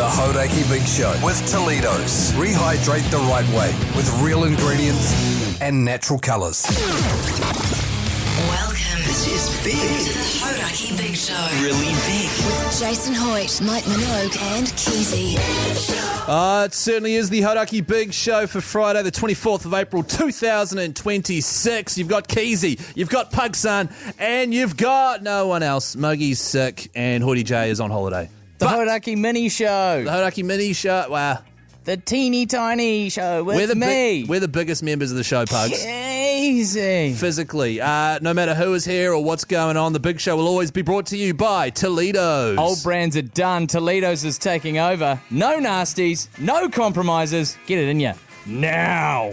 Hauraki Big Show with Toledo's. Rehydrate the right way with real ingredients and natural colours. Welcome. This is big. To the Hauraki Big Show. Really big. With Jason Hoyte, Minogue and Keyzie. It certainly is the Hauraki Big Show for Friday, the 24th of April, 2026. You've got Keyzie, you've got Pugs, and you've got no one else. Muggy's sick, and Hoyte J is on holiday. The Hauraki Mini Show. The Hauraki Mini Show, wow. The teeny tiny show with me. We're the biggest members of the show, Pugs. Keyzie. Physically. No matter who is here or what's going on, the Big Show will always be brought to you by Toledo's. Old brands are done. Toledo's is taking over. No nasties, no compromises. Get it in ya now.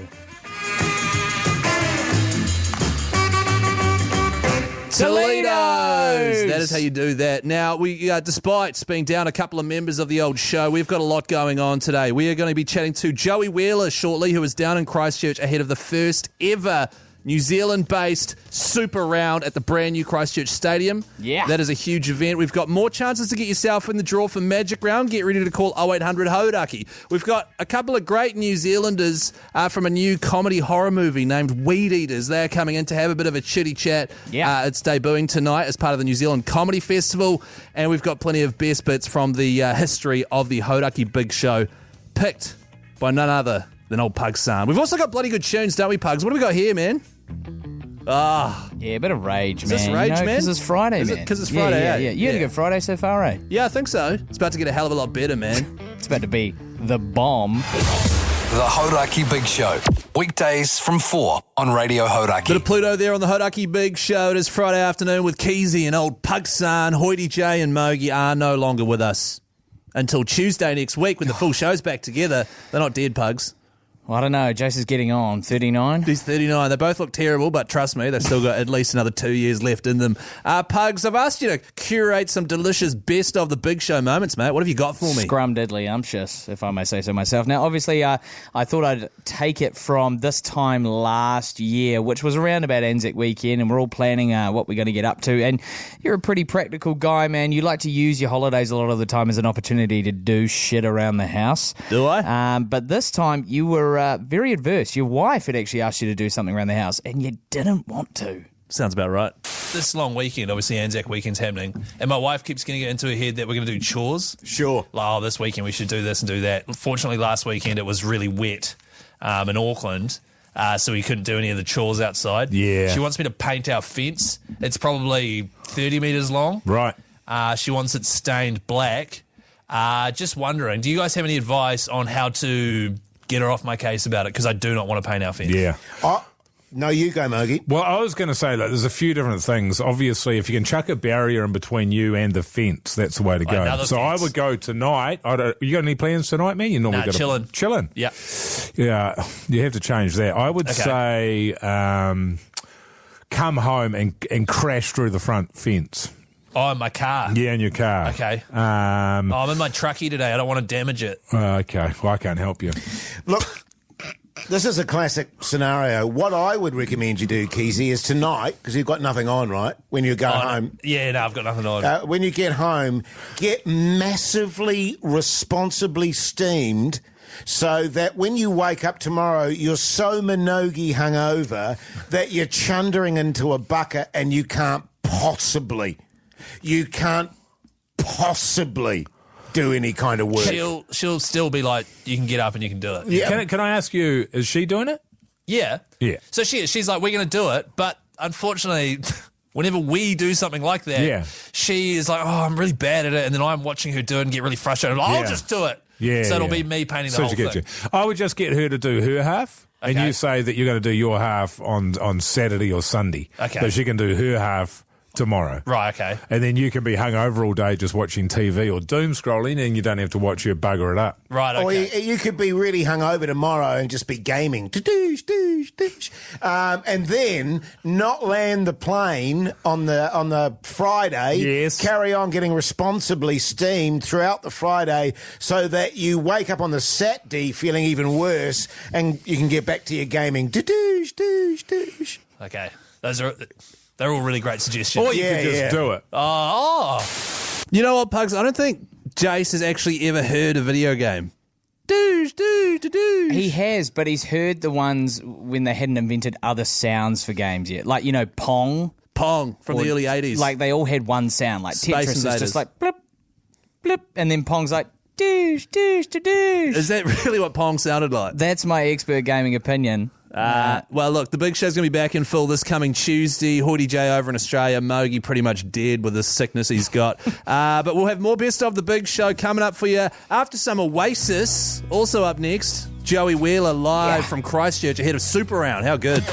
Toledo's! That is how you do that. Now, we, despite being down a couple of members of the old show, we've got a lot going on today. We are going to be chatting to Joey Wheeler shortly, who is down in Christchurch ahead of the first ever New Zealand-based Super Round at the brand new Christchurch Stadium. Yeah. That is a huge event. We've got more chances to get yourself in the draw for Magic Round. Get ready to call 0800 Hauraki. We've got a couple of great New Zealanders from a new comedy horror movie named Weed Eaters. They're coming in to have a bit of a chitty chat. Yeah. It's debuting tonight as part of the New Zealand Comedy Festival. And we've got plenty of best bits from the history of the Hauraki Big Show, picked by none other than old Pugs. We've also got bloody good tunes, don't we, Pugs? What do we got here, man? Yeah, a bit of rage, man. Is this rage, man? Because it's Friday, Is it man. 'cause it's Friday, Yeah. eh? You had a Yeah. good Friday so far, eh? Yeah, I think so. It's about to get a hell of a lot better, man. It's about to be the bomb. The Hauraki Big Show. Weekdays from 4 on Radio Hauraki. Bit of Pluto there on the Hauraki Big Show. It is Friday afternoon with Keyzie and old Pugsan. Hoyte J and Mogi are no longer with us until Tuesday next week when the full show's back together. They're not dead, Pugs. Well, I don't know. Jason's getting on. 39? He's 39. They both look terrible, but trust me, they've still got at least another 2 years left in them. Pugs, I've asked you to curate some delicious best of the Big Show moments, mate. What have you got for me? Scrum-diddly-umptious, if I may say so myself. Now, obviously, I thought I'd take it from this time last year, which was around about Anzac weekend, and we're all planning what we're going to get up to. And you're a pretty practical guy, man. You like to use your holidays a lot of the time as an opportunity to do shit around the house. Do I? But this time, you were very adverse. Your wife had actually asked you to do something around the house, and you didn't want to. Sounds about right. This long weekend, obviously Anzac weekend's happening, and my wife keeps getting it into her head that we're going to do chores. Sure. Like, oh, this weekend we should do this and do that. Fortunately, last weekend it was really wet in Auckland, so we couldn't do any of the chores outside. Yeah. She wants me to paint our fence. It's probably 30 metres long. Right. She wants it stained black. Just wondering, do you guys have any advice on how to get her off my case about it? Because I do not want to paint our fence. Yeah. No, you go, Mogi. Well, I was going to say that there's a few different things. Obviously, if you can chuck a barrier in between you and the fence, that's the way to go. Another So fence. I would go tonight. You got any plans tonight, man? You normally Nah, got chilling. Chilling. Yeah. Yeah, you have to change that. I would say come home and crash through the front fence. Oh, in my car. Yeah, in your car. Okay. I'm in my truckie today. I don't want to damage it. Okay. Well, I can't help you. Look, this is a classic scenario. What I would recommend you do, Keyzie, is tonight, because you've got nothing on, right? When you go home. Yeah, no, I've got nothing on. When you get home, get massively, responsibly steamed so that when you wake up tomorrow, you're so Minogue hungover that you're chundering into a bucket and you can't possibly do any kind of work. She'll still be like, you can get up and you can do it. Yeah. Can I ask you, is she doing it? Yeah. Yeah. So she's like, we're going to do it, but unfortunately, whenever we do something like that, she is like, oh, I'm really bad at it, and then I'm watching her do it and get really frustrated. I'm like, I'll just do it. Yeah. So it'll be me painting the whole thing. I would just get her to do her half, and you say that you're going to do your half on Saturday or Sunday. Okay. So she can do her half tomorrow. Right, okay. And then you can be hungover all day just watching TV or doom scrolling, and you don't have to watch her bugger it up. Right, okay. Or you could be really hungover tomorrow and just be gaming. And then not land the plane on the Friday. Yes. Carry on getting responsibly steamed throughout the Friday so that you wake up on the Saturday feeling even worse and you can get back to your gaming. Okay. They're all really great suggestions. Or you could just do it. Oh. You know what, Pugs? I don't think Jace has actually ever heard a video game. Doosh. He has, but he's heard the ones when they hadn't invented other sounds for games yet. Like, Pong. Pong from the early 80s. Like, they all had one sound. Like, Space Tetris is Invaders. just like blip, blip, and then Pong's like doosh. Is that really what Pong sounded like? That's my expert gaming opinion. Well, look, the big show's going to be back in full this coming Tuesday. Hoyte J over in Australia. Mogi pretty much dead with this sickness he's got. But we'll have more best of the big show coming up for you after some Oasis. Also up next, Joey Wheeler live from Christchurch ahead of Super Round. How good.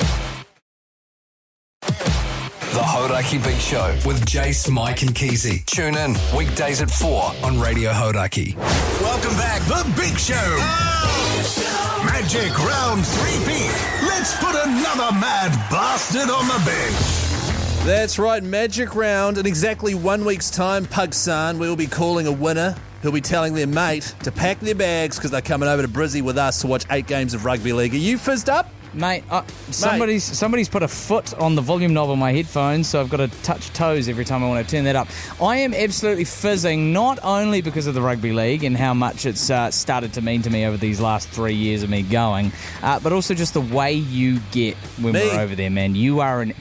The Hauraki Big Show with Jace, Mike and Keyzie. Tune in weekdays at 4 on Radio Hauraki. Welcome back, The Big Show. Magic round 3-peat. Let's put another mad bastard on the bench. That's right, Magic Round. In exactly 1 week's time, Pugsan, we will be calling a winner who'll be telling their mate to pack their bags because they're coming over to Brizzy with us to watch 8 games of rugby league. Are you fizzed up? Mate, somebody's put a foot on the volume knob on my headphones, so I've got to touch toes every time I want to turn that up. I am absolutely fizzing, not only because of the rugby league and how much it's started to mean to me over these last 3 years of me going, but also just the way you get when we're over there, man. You are an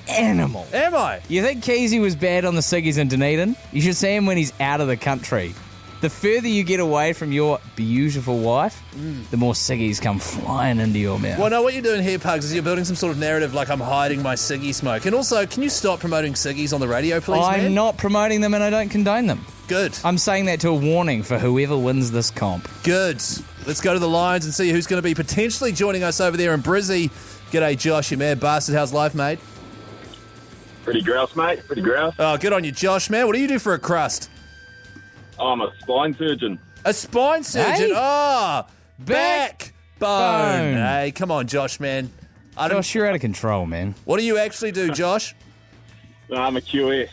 animal. Am I? You think Keyzie was bad on the ciggies in Dunedin? You should see him when he's out of the country. The further you get away from your beautiful wife, the more ciggies come flying into your mouth. Well, no, what you're doing here, Pugs, is you're building some sort of narrative like I'm hiding my ciggy smoke. And also, can you stop promoting ciggies on the radio, please, man? I'm not promoting them and I don't condone them. Good. I'm saying that to a warning for whoever wins this comp. Good. Let's go to the lines and see who's going to be potentially joining us over there in Brizzy. G'day, Josh, you mad bastard. How's life, mate? Pretty grouse, mate. Pretty grouse. Oh, good on you, Josh, man. What do you do for a crust? I'm a spine surgeon. A spine surgeon? Hey? Oh, backbone. Bone. Hey, come on, Josh, man. Josh, you're out of control, man. What do you actually do, Josh? I'm a QS.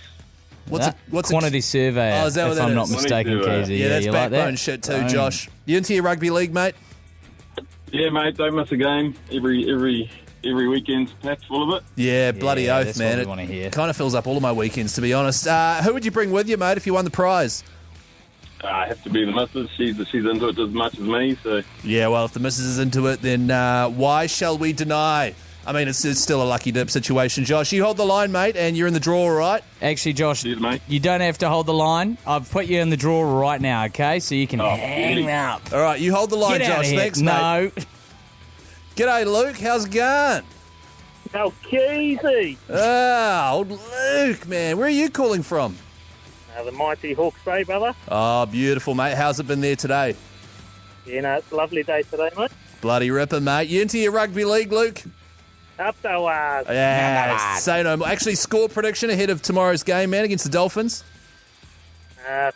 What's quantity surveyor? Oh, is that what if that I'm is? not mistaken, Quantity Keyzie. Yeah, that's you backbone like that? shit too, Bone. Josh. You into your rugby league, mate? Yeah, mate. Don't miss a game. Every weekend's packed full of it. Yeah, bloody Yeah, oath, that's man. what we wanna hear. Kind of fills up all of my weekends, to be honest. Who would you bring with you, mate, if you won the prize? I have to be the missus. She's into it as much as me. So Yeah, well, if the missus is into it, then why shall we deny? I mean, it's still a lucky dip situation, Josh. You hold the line, mate, and you're in the draw, all right? Actually, Josh, Cheers, mate. you don't have to hold the line. I've put you in the drawer right now, okay? So you can hang really? up. All right, you hold the line, Get out Josh. of here. Thanks, mate. No. G'day, Luke. How's it going? Oh, Keyzie. Ah, old Luke, man. Where are you calling from? The mighty Hawke's Bay, brother. Oh, beautiful, mate. How's it been there today? Yeah, it's a lovely day today, mate. Bloody ripper, mate. You into your rugby league, Luke? Up the waz. Yeah, say no more. Actually, score prediction ahead of tomorrow's game, man, against the Dolphins?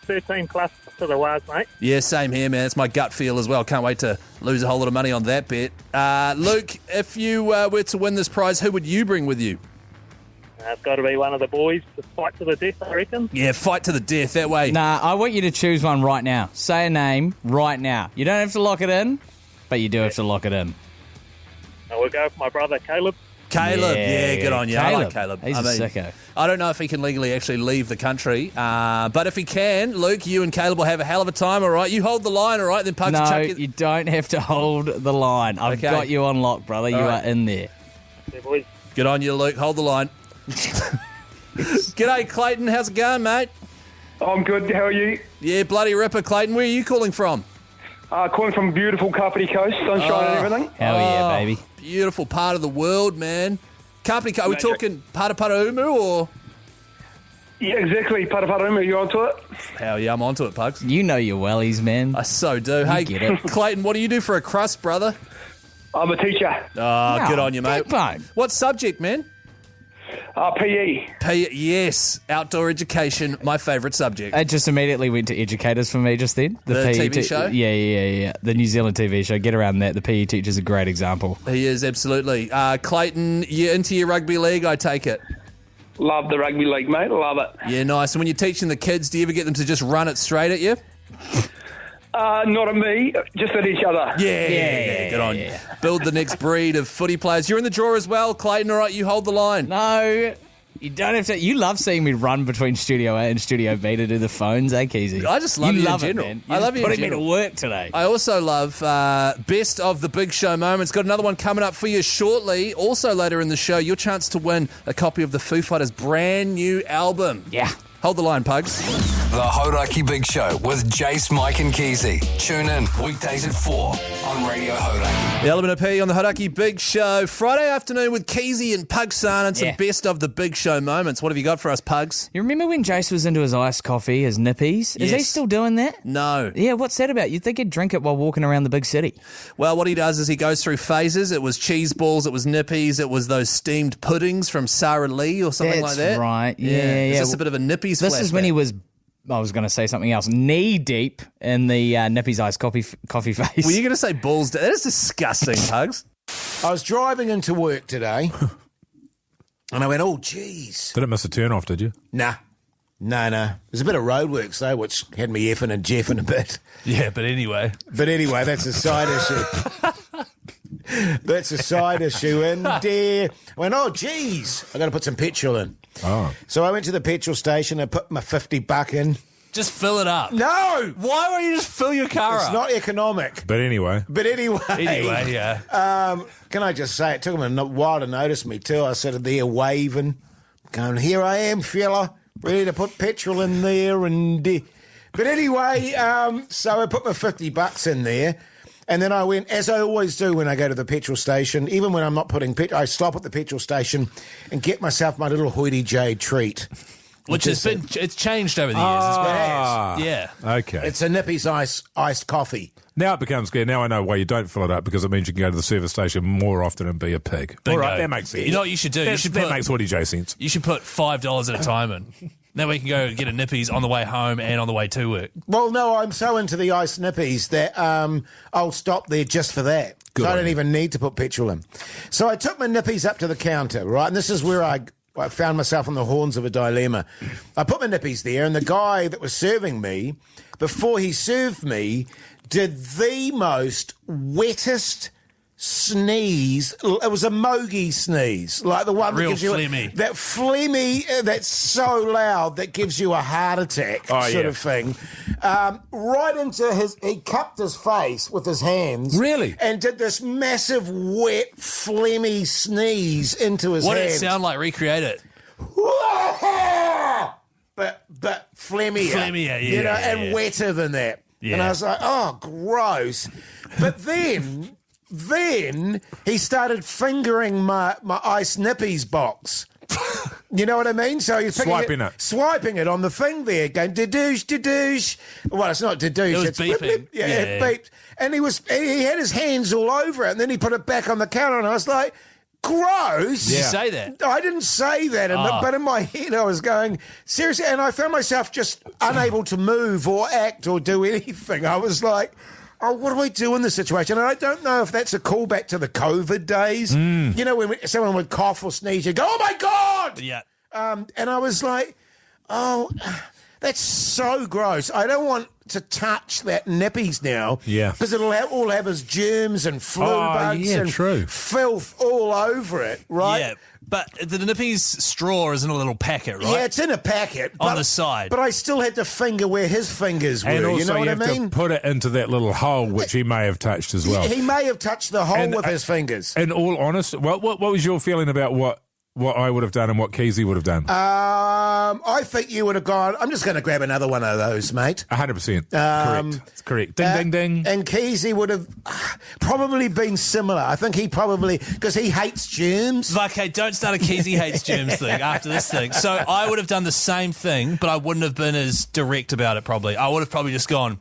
13 plus to the waz, mate. Yeah, same here, man. It's my gut feel as well. Can't wait to lose a whole lot of money on that bet. Luke, if you were to win this prize, who would you bring with you? It's got to be one of the boys to fight to the death, I reckon. Yeah, fight to the death. That way. Nah, I want you to choose one right now. Say a name right now. You don't have to lock it in, but you do have to lock it in. We'll go for my brother, Caleb. Caleb, yeah, good on you. I like Caleb. Caleb. He's a sicko. I don't know if he can legally actually leave the country, but if he can, Luke, you and Caleb will have a hell of a time, all right? You hold the line, all right? Then Pugs No, chuck you don't have to hold the line. I've Okay. got you on lock, brother. You right. are in there. Yeah, boys. Good on you, Luke. Hold the line. G'day, Clayton. How's it going, mate? I'm good. How are you? Yeah, bloody ripper, Clayton. Where are you calling from? Calling from beautiful Kapiti Coast, sunshine and everything. Hell yeah, baby. Beautiful part of the world, man. Kapiti, are we Magic. talking Paraparaumu or? Yeah, exactly. Paraparumu, you onto it? Hell yeah, I'm onto it, Pugs. You know your wellies, man. I so do. Hey, get it. Clayton, what do you do for a crust, brother? I'm a teacher. Oh, good on you, mate. backbone. What subject, man? PE. Yes, outdoor education, my favourite subject. It just immediately went to educators for me just then. The TV show? Yeah. The New Zealand TV show. Get around that. The PE teacher's a great example. He is, absolutely. Clayton, you into your rugby league, I take it? Love the rugby league, mate. Love it. Yeah, nice. And when you're teaching the kids, do you ever get them to just run it straight at you? Not at me, just at each other. Yeah, good on you. Build the next breed of footy players. You're in the draw as well, Clayton. All right, you hold the line. No. You don't have to. You love seeing me run between Studio A and Studio B to do the phones, Keyzie? I just love you in general. It, man. I love you in putting general. me to work today. I also love Best of the Big Show moments. Got another one coming up for you shortly. Also later in the show, your chance to win a copy of the Foo Fighters' brand new album. Yeah. Hold the line, Pugs. The Hauraki Big Show with Jace, Mike and Keyzie. Tune in weekdays at 4 on Radio Hauraki. The Element of P on the Hauraki Big Show. Friday afternoon with Keyzie and Pugsan and some Best of the Big Show moments. What have you got for us, Pugs? You remember when Jace was into his iced coffee, his Nippies? Is he still doing that? No. Yeah, what's that about? You'd think he'd drink it while walking around the big city. Well, what he does is he goes through phases. It was cheese balls, it was Nippies, it was those steamed puddings from Sarah Lee or something like that. That's right. Yeah. Is this a bit of a Nippies This is when flashback? he was, I was going to say something else, knee deep in the Nippy's iced coffee face. Were you going to say balls? That is disgusting, Pugs. I was driving into work today, and I went, oh, geez. Didn't miss a turn off, did you? Nah. No. There's a bit of roadworks, though, which had me effing and jeffing a bit. Yeah, but anyway. But anyway, that's a side issue. That's a side issue. And I went, oh, geez, I got to put some petrol in. Oh. So I went to the petrol station and put my $50 in. Just fill it up. No! Why won't you just fill your car It's up? not economic. But anyway. Anyway, yeah. Can I just say, it took them a while to notice me too. I sat there waving, going, here I am, fella, ready to put petrol in there. But anyway, so I put my $50 in there. And then I went, as I always do when I go to the petrol station, even when I'm not putting petrol, I stop at the petrol station and get myself my little Hoyte J treat. Which has been, it's changed over the years as well. Yeah. Okay. It's a Nippy's iced coffee. Now it becomes good. Now I know why you don't fill it up, because it means you can go to the service station more often and be a pig. Bingo. All right, that makes sense. You know what you should do? That makes Hoyte J sense. You should put $5 at a time in. Then we can go get a Nippy's on the way home and on the way to work. Well, no, I'm so into the iced Nippies that I'll stop there just for that. Good So I on don't you. even need to put petrol in. So I took my Nippies up to the counter, right? And this is where I found myself on the horns of a dilemma. I put my Nippies there, and the guy that was serving me, before he served me, did the most wettest sneeze. It was a mogi sneeze, like the one that Real gives you phlegmy. that phlegmy, that's so loud that gives you a heart attack, sort of thing. Right into he cupped his face with his hands, Really? and did this massive wet phlegmy sneeze into his What did hands. it sound like? Recreate it. But phlegmier, Phlegmier, you know, yeah, and yeah. wetter than that. Yeah. And I was like, oh, gross. But then he started fingering my Ice Nippies box. You know what I mean? So he's swiping it on the thing there, going dadoosh, dadoosh. Well, it's not dadoosh. It was it's beeping. blip, blip. Yeah, Yeah, it yeah. beeped. And he had his hands all over it, and then he put it back on the counter, and I was like, gross. Did you say that? I didn't say that, but in my head I was going, seriously, and I found myself just unable to move or act or do anything. I was like, oh, what do I do in this situation? And I don't know if that's a callback to the COVID days. You know, when someone would cough or sneeze, you'd go, oh my God! Yeah. And I was like, oh, that's so gross. I don't want to touch that Nippies now. Yeah. Because it'll all have his germs and flu bugs and filth all over it, right? Yeah. But the Nippy's straw is in a little packet, right? Yeah, it's in a packet. On the side. But I still had to finger where his fingers were. And also you know what I have mean? to put it into that little hole, which he may have touched as well. He may have touched the hole And, with his fingers. In all honesty, what was your feeling about what I would have done and what Keyzie would have done? I think you would have gone, I'm just going to grab another one of those, mate. 100%. Correct. It's correct. Ding, ding, ding. And Keyzie would have probably been similar. I think he probably, because he hates germs. Okay, don't start a Keyzie hates germs thing after this thing. So I would have done the same thing, but I wouldn't have been as direct about it probably. I would have probably just gone,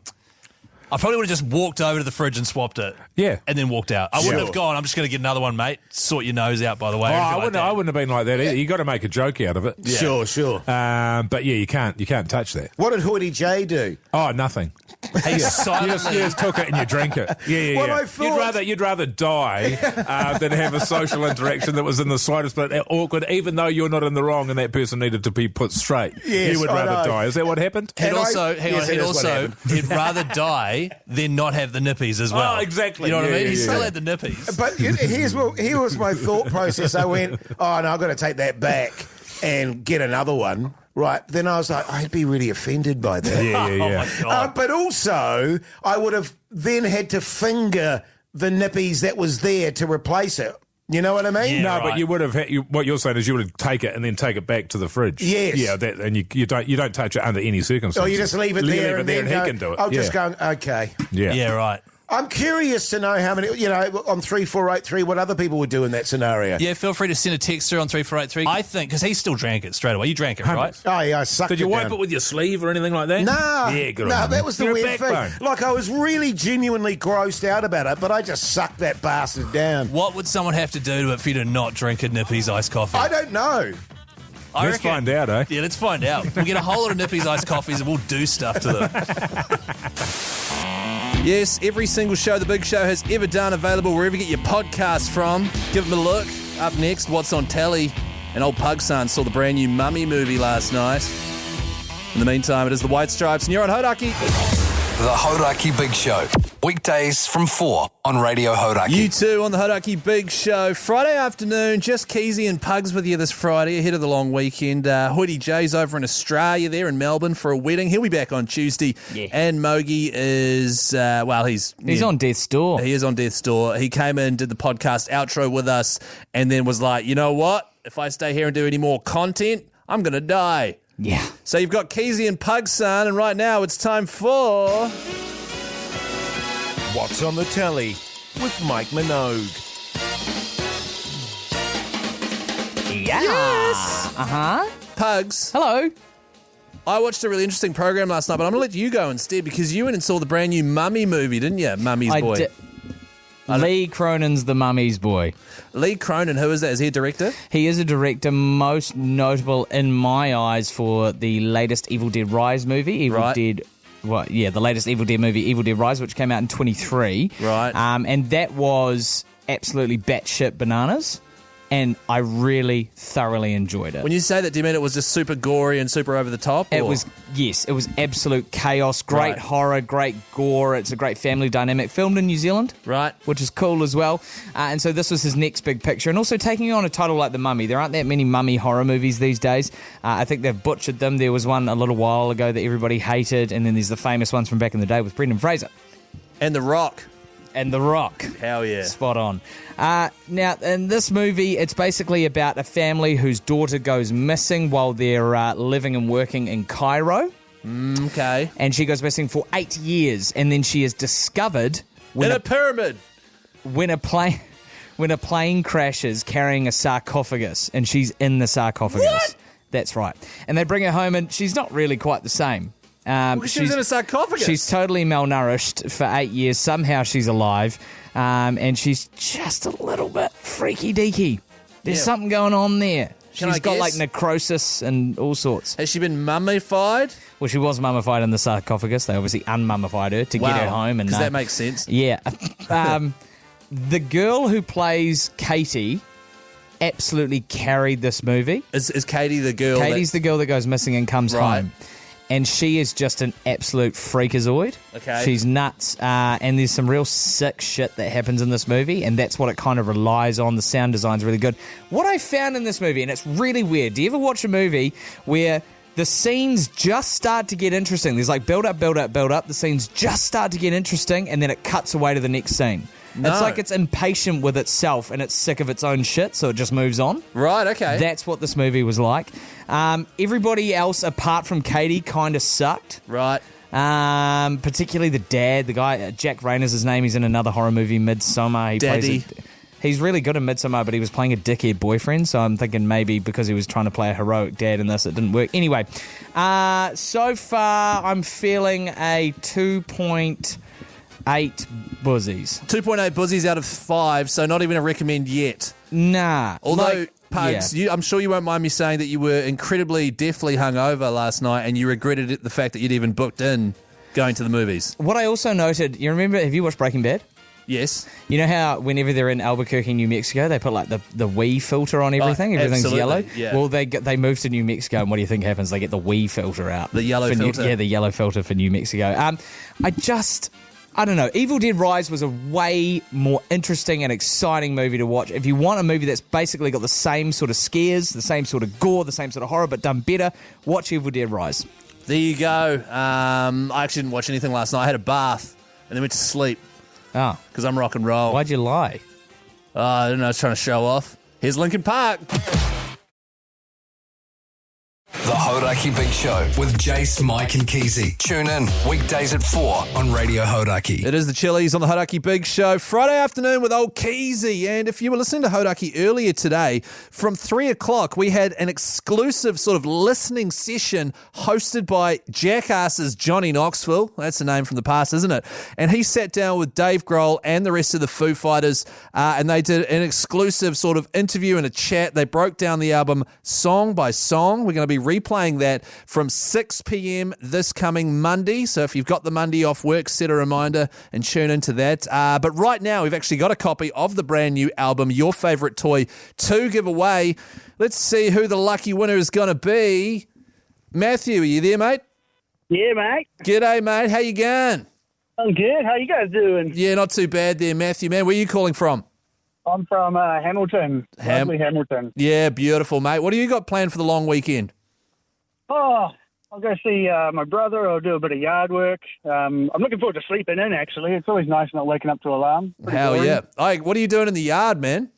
I probably would have just walked over to the fridge and swapped it. Yeah. And then walked out. I wouldn't have gone, I'm just going to get another one, mate. Sort your nose out, by the way. I wouldn't have been like that either. You got to make a joke out of it. Yeah. Sure. But yeah, you can't touch that. What did Hoyte J do? Oh, nothing. He You silently... just took it and you drink it. Yeah. Well, I thought- You'd rather die than have a social interaction that was in the slightest bit awkward, even though you're not in the wrong and that person needed to be put straight. Yes, you would I rather know. die. Is that what happened? He'd also, happened. he'd rather die than not have the Nippies as well. Oh, exactly. You know what I Yeah, mean? He yeah, still yeah. had the Nippies. But here was my thought process. I went, oh, no, I've got to take that back. and get another one, right, then I was like, I'd be really offended by that. Yeah. Oh, my God. But also, I would have then had to finger the Nippies that was there to replace it. You know what I mean? Yeah, No, right. but you would have. What you're saying is you would take it and then take it back to the fridge. Yes. Yeah, and you don't touch it under any circumstances. Or you just leave it there and then he go, can do it. I'll just go, okay. Yeah. Yeah, right. I'm curious to know how many, on 3483, what other people would do in that scenario. Yeah, feel free to send a text through on 3483. I think, because he still drank it straight away. You drank it, right? Oh, yeah, I sucked Did you it wipe down. it with your sleeve or anything like that? No. Yeah, good No, on you. that was the You're a weird thing. backbone. Like, I was really genuinely grossed out about it, but I just sucked that bastard down. What would someone have to do to it for you to not drink a Nippy's iced coffee? I don't know. I Let's reckon- find out, eh? Yeah, let's find out. We'll get a whole lot of Nippy's iced coffees and we'll do stuff to them. Yes, every single show the Big Show has ever done available wherever you get your podcasts from. Give them a look. Up next, what's on telly? And old Pugs son saw the brand new Mummy movie last night. In the meantime, it is the White Stripes, and you're on Hauraki. The Hauraki Big Show. Weekdays from 4 on Radio Hauraki. You too on the Hauraki Big Show. Friday afternoon, just Keyzie and Pugs with you this Friday, ahead of the long weekend. Hoyte J's over in Australia there in Melbourne for a wedding. He'll be back on Tuesday. Yeah. And Mogi is, he's on death's door. He is on death's door. He came in, did the podcast outro with us, and then was like, you know what? If I stay here and do any more content, I'm going to die. Yeah. So you've got Keyzie and Pugs son, and right now it's time for... What's on the telly with Mike Minogue. Yeah. Yes. Uh-huh. Pugs. Hello. I watched a really interesting program last night, but I'm going to let you go instead because you went and saw the brand new Mummy movie, didn't you? Mummy's Boy. Lee Cronin's the Mummy's Boy. Lee Cronin, who is that? Is he a director? He is a director, most notable in my eyes for the latest Evil Dead Rise movie. The latest Evil Dead movie, Evil Dead Rise, which came out in 23. Right. And that was absolutely batshit bananas. And I really thoroughly enjoyed it. When you say that, do you mean it was just super gory and super over the top? It or- was absolute chaos, great Right. horror, great gore. It's a great family dynamic. Filmed in New Zealand, right? Which is cool as well. And so this was his next big picture. And also taking on a title like The Mummy. There aren't that many mummy horror movies these days. I think they've butchered them. There was one a little while ago that everybody hated, and then there's the famous ones from back in the day with Brendan Fraser. And The Rock. Hell yeah. Spot on. Now, in this movie, it's basically about a family whose daughter goes missing while they're living and working in Cairo. Okay. And she goes missing for 8 years, and then she is discovered In a pyramid. when a plane crashes carrying a sarcophagus, and she's in the sarcophagus. What? That's right. And they bring her home, and she's not really quite the same. Because she was in a sarcophagus. She's totally malnourished for 8 years. Somehow she's alive, and she's just a little bit freaky deaky. There's Yeah. something going on there. Can I She's got guess? like necrosis and all sorts. Has she been mummified? Well, she was mummified in the sarcophagus. They obviously unmummified her to get her home. Because that makes sense. Yeah. The girl who plays Katie absolutely carried this movie. Is Katie the girl? Katie's the girl that goes missing and comes Right. home. And she is just an absolute freakazoid. Okay. She's nuts. And there's some real sick shit that happens in this movie, and that's what it kind of relies on. The sound design's really good. What I found in this movie, and it's really weird, do you ever watch a movie where the scenes just start to get interesting? There's like build up. The scenes just start to get interesting, and then it cuts away to the next scene. No. It's like it's impatient with itself, and it's sick of its own shit, so it just moves on. Right, okay. That's what this movie was like. Everybody else, apart from Katie, kind of sucked. Right. Particularly the dad, the guy, Jack Rayner's his name. He's in another horror movie, Midsommar. Daddy. He's really good in Midsommar, but he was playing a dickhead boyfriend, so I'm thinking maybe because he was trying to play a heroic dad in this, it didn't work. Anyway, so far I'm feeling a 2.8 buzzies. 2.8 buzzies out of 5, so not even a recommend yet. Nah. Although, Pugs, I'm sure you won't mind me saying that you were incredibly deathly hungover last night and you regretted the fact that you'd even booked in going to the movies. What I also noted, you remember, have you watched Breaking Bad? Yes. You know how whenever they're in Albuquerque, New Mexico, they put like the Wii filter on everything? Everything's absolutely, yellow? yeah. Well, they move to New Mexico, and what do you think happens? They get the Wii filter out. The yellow filter? Yeah, the yellow filter for New Mexico. I don't know. Evil Dead Rise was a way more interesting and exciting movie to watch. If you want a movie that's basically got the same sort of scares, the same sort of gore, the same sort of horror, but done better, watch Evil Dead Rise. There you go. I actually didn't watch anything last night. I had a bath and then went to sleep. Oh. Because I'm rock and roll. Why'd you lie? I don't know. I was trying to show off. Here's Linkin Park. The Hauraki Big Show with Jace, Mike and Keyzie. Tune in weekdays at 4 on Radio Hauraki. It is the Chili's on the Hauraki Big Show, Friday afternoon with old Keyzie. And if you were listening to Hauraki earlier today, from 3 o'clock, we had an exclusive sort of listening session hosted by Jackass's Johnny Knoxville. That's a name from the past, isn't it? And he sat down with Dave Grohl and the rest of the Foo Fighters, and they did an exclusive sort of interview and a chat. They broke down the album song by song. We're going to be replaying that from 6 p.m. this coming Monday. So if you've got the Monday off work, set a reminder and tune into that. But right now, we've actually got a copy of the brand new album, Your Favourite Toy, to give away. Let's see who the lucky winner is going to be. Matthew, are you there, mate? Yeah, mate. G'day, mate. How you going? I'm good. How you guys doing? Yeah, not too bad there, Matthew, man. Where are you calling from? I'm from Hamilton. Lovely Hamilton. Yeah, beautiful, mate. What do you got planned for the long weekend? Oh, I'll go see my brother. I'll do a bit of yard work. I'm looking forward to sleeping in, actually. It's always nice not waking up to alarm. Hell boring. yeah. Hey, what are you doing in the yard, man?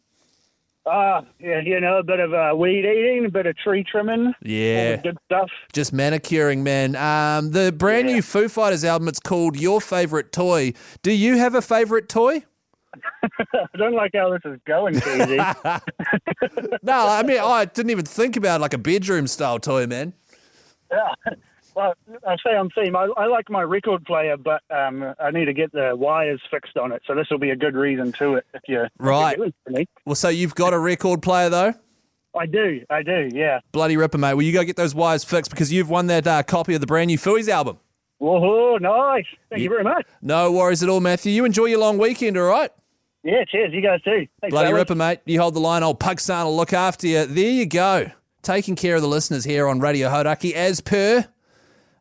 Yeah, a bit of weed eating, a bit of tree trimming. Yeah. All the good stuff. Just manicuring, man. The brand new Foo Fighters album, it's called Your Favourite Toy. Do you have a favourite toy? I don't like how this is going, Keyzie. No, I mean, I didn't even think about like a bedroom-style toy, man. Yeah. Well, I say on theme. I like my record player, but I need to get the wires fixed on it. So this will be a good reason to it. If you Right. If you're me. Well, so you've got a record player, though? I do, yeah. Bloody ripper, mate. Well, you go get those wires fixed because you've won that copy of the brand new Fooey's album. Whoa, nice. Thank you very much. No worries at all, Matthew. You enjoy your long weekend, all right? Yeah, cheers. You guys too. Thanks, Bloody fellas. ripper, mate. You hold the line. Old Pugs will look after you. There you go. Taking care of the listeners here on Radio Hauraki as per.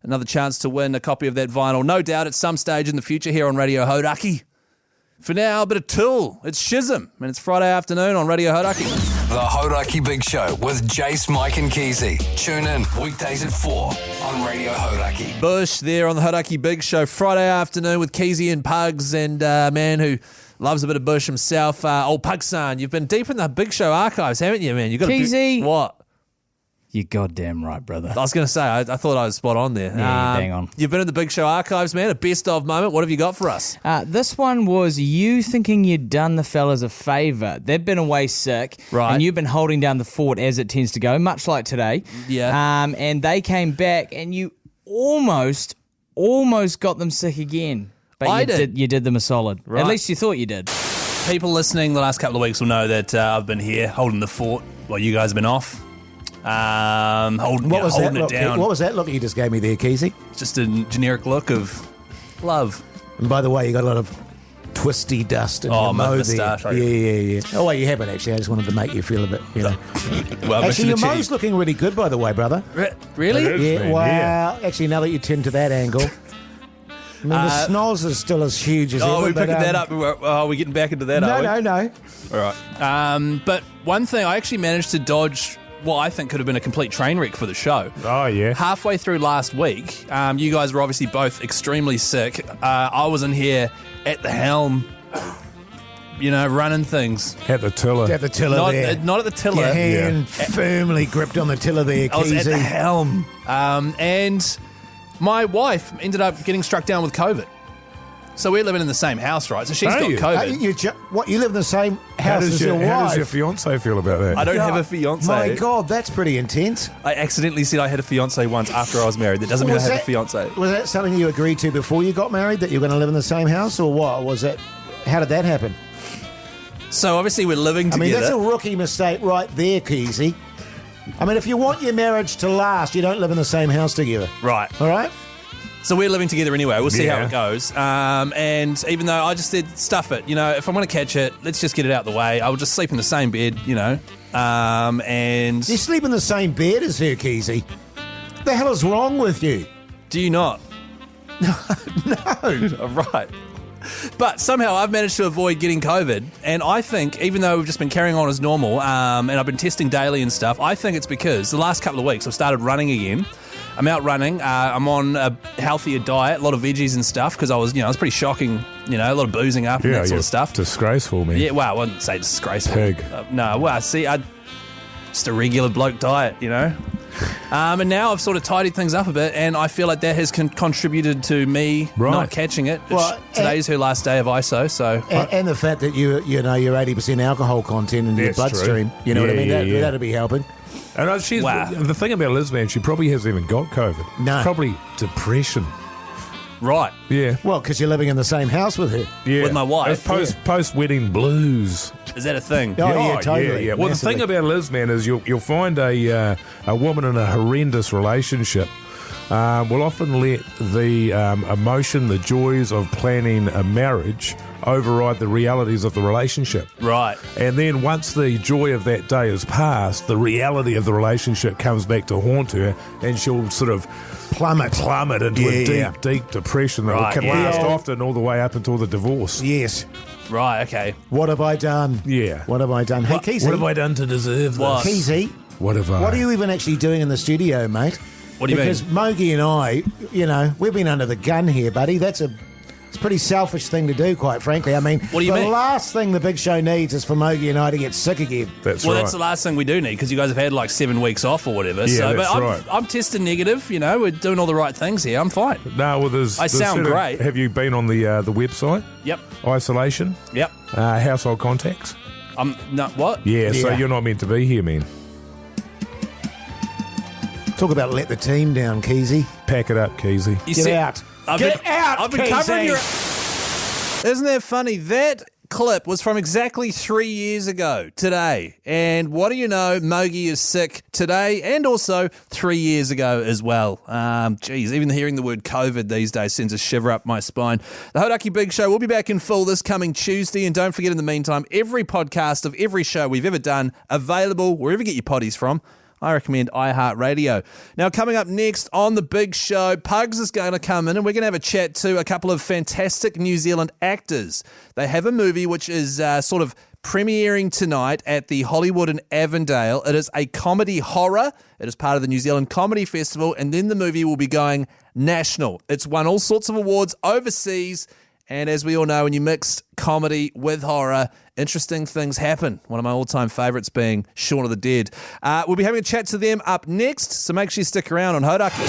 Another chance to win a copy of that vinyl. No doubt at some stage in the future here on Radio Hauraki. For now, a bit of Tool. It's Schism, and it's Friday afternoon on Radio Hauraki. The Hauraki Big Show with Jace, Mike and Keyzie. Tune in weekdays at 4 on Radio Hauraki. Bush there on the Hauraki Big Show. Friday afternoon with Keyzie and Pugs, and a man who loves a bit of Bush himself. Old Pugsan, you've been deep in the Big Show archives, haven't you, man? You got Keyzie. What? You're goddamn right, brother. I was going to say, I thought I was spot on there. Yeah, bang on. You've been in the Big Show archives, man. A best of moment. What have you got for us? This one was you thinking you'd done the fellas a favour. They've been away sick. Right. And you've been holding down the fort as it tends to go, much like today. Yeah. And they came back and you almost got them sick again. But you did them a solid. Right. At least you thought you did. People listening the last couple of weeks will know that I've been here holding the fort while you guys have been off. Holding it down. What was that look you just gave me there, Keyzie? Just a generic look of love. And by the way, you got a lot of twisty dust in your my mow moustache. there. Yeah. Oh, well, you haven't actually. I just wanted to make you feel a bit, Well, Actually, your Mr. mow's looking really good, by the way, brother. Really? Yeah, wow. Actually, now that you tend to that angle. I mean, the snolls are still as huge as ever. Oh, we're but, picking that up. We're getting back into that, are we? No. All right. But one thing, I actually managed to dodge what I think could have been a complete train wreck for the show. Oh, yeah. Halfway through last week, you guys were obviously both extremely sick. I was in here at the helm, running things. At the tiller. At the tiller there. Not at the tiller. Your hand firmly gripped on the tiller there, Keyzie. I was at the helm. And my wife ended up getting struck down with COVID. So we're living in the same house, right? So she's got COVID. You live in the same house as your wife? How does your fiancé feel about that? I don't have a fiancé. My God, that's pretty intense. I accidentally said I had a fiancé once after I was married. That doesn't mean I had a fiancé. Was that something you agreed to before you got married, that you were going to live in the same house, or what? How did that happen? So obviously we're living together. I mean, that's a rookie mistake right there, Keyzie. I mean, if you want your marriage to last, you don't live in the same house together. Right. All right? So we're living together anyway. We'll see how it goes. And even though I just said, stuff it. If I'm going to catch it, let's just get it out of the way. I will just sleep in the same bed, and... You sleep in the same bed as her, Keyzie. What the hell is wrong with you? Do you not? No. Oh, right. But somehow I've managed to avoid getting COVID, and I think, even though we've just been carrying on as normal, and I've been testing daily and stuff, I think it's because the last couple of weeks I've started running again. I'm out running. I'm on a healthier diet, a lot of veggies and stuff, because I was pretty shocking, a lot of boozing up and that sort of stuff. Disgraceful, man. Yeah, well, I wouldn't say disgraceful. Pig. No, well, see, just a regular bloke diet, And now I've sort of tidied things up a bit, and I feel like that has contributed to me not catching it. Well, today's her last day of ISO, so and the fact that you're 80% alcohol content in your bloodstream, you know what I mean? That'd be helping. And the thing about Liz, man, she probably hasn't even got COVID. No. Probably depression. Right. Yeah. Well, because you're living in the same house with her. Yeah. With my wife. Post-wedding blues. Is that a thing? Oh, yeah, totally. Yeah. Well, the thing about Liz, man, is you'll find a woman in a horrendous relationship will often let the emotion, the joys of planning a marriage override the realities of the relationship. Right. And then once the joy of that day is past, the reality of the relationship comes back to haunt her, and she'll sort of plummet into a deep depression that can last often all the way up until the divorce. Yes. Right, okay. What have I done? Yeah. What have I done? Hey, Keyzie. What have I done to deserve this? What? Keyzie. What are you even actually doing in the studio, mate? What do you because mean? Mogi and I, we've been under the gun here, buddy. It's a pretty selfish thing to do, quite frankly. I mean, what do you mean? The last thing the big show needs is for Mogi and I to get sick again. That's right. That's the last thing we do need, because you guys have had like 7 weeks off or whatever. Yeah, but I'm tested negative. We're doing all the right things here. I'm fine. No, well, I sound great. Have you been on the website? Yep. Isolation? Yep. Household contacts? No, what? Yeah, so you're not meant to be here, man. Talk about let the team down, Keyzie. Pack it up, Keyzie. Get out. Get out, I've been Keyzie. covering your... Isn't that funny? That clip was from exactly 3 years ago today. And what do you know? Mogi is sick today and also 3 years ago as well. Geez, even hearing the word COVID these days sends a shiver up my spine. The Hauraki Big Show will be back in full this coming Tuesday. And don't forget, in the meantime, every podcast of every show we've ever done available wherever you get your potties from. I recommend iHeartRadio. Now, coming up next on the Big Show, Pugs is going to come in and we're going to have a chat to a couple of fantastic New Zealand actors. They have a movie which is sort of premiering tonight at the Hollywood in Avondale. It is a comedy horror. It is part of the New Zealand Comedy Festival, and then the movie will be going national. It's won all sorts of awards overseas. And as we all know, when you mix comedy with horror, interesting things happen. One of my all-time favourites being Shaun of the Dead. We'll be having a chat to them up next, so make sure you stick around on Hauraki.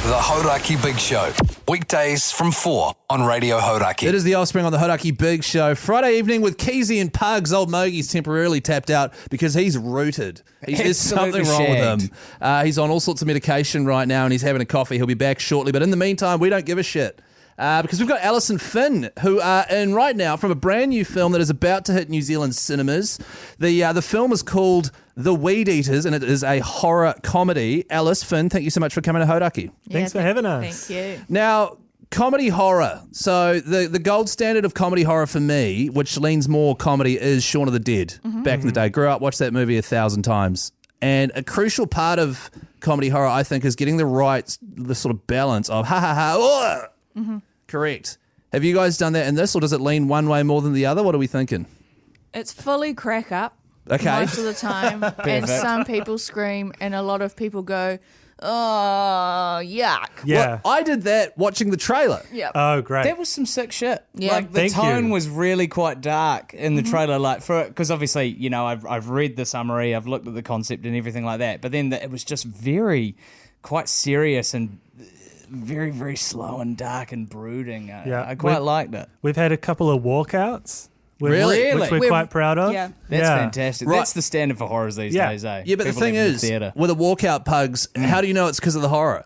The Hauraki Big Show. Weekdays from 4 on Radio Hauraki. It is the Offspring on the Hauraki Big Show. Friday evening with Keyzie and Pugs. Old Mogi's temporarily tapped out because he's rooted. There's something wrong with him. He's on all sorts of medication right now and he's having a coffee. He'll be back shortly. But in the meantime, we don't give a shit. Because we've got Alice and Finn, who are in right now from a brand new film that is about to hit New Zealand cinemas. The film is called The Weed Eaters, and it is a horror comedy. Alice, Finn, thank you so much for coming to Hauraki. Thanks for having us. Thank you. Now, comedy horror. So the gold standard of comedy horror for me, which leans more comedy, is Shaun of the Dead. Back in the day. Grew up, watched that movie 1,000 times. And a crucial part of comedy horror, I think, is getting the sort of balance of ha ha ha, correct. Have you guys done that in this, or does it lean one way more than the other? What are we thinking? It's fully crack up Okay. most of the time, and some people scream, and a lot of people go, "Oh, yuck!" Yeah. Well, I did that watching the trailer. Yep. Oh, great. That was some sick shit. Yeah. Like the Thank tone you. was really quite dark in the trailer. Like because obviously I've read the summary, I've looked at the concept and everything like that. But then it was just quite serious and very, very slow and dark and brooding. I quite liked it. We've had a couple of walkouts. Really? Which we're quite proud of. Yeah. That's fantastic. Right. That's the standard for horrors these days, eh? Yeah, but the People thing leaving the is, theatre. with a walkout, Pugs, how do you know it's because of the horror?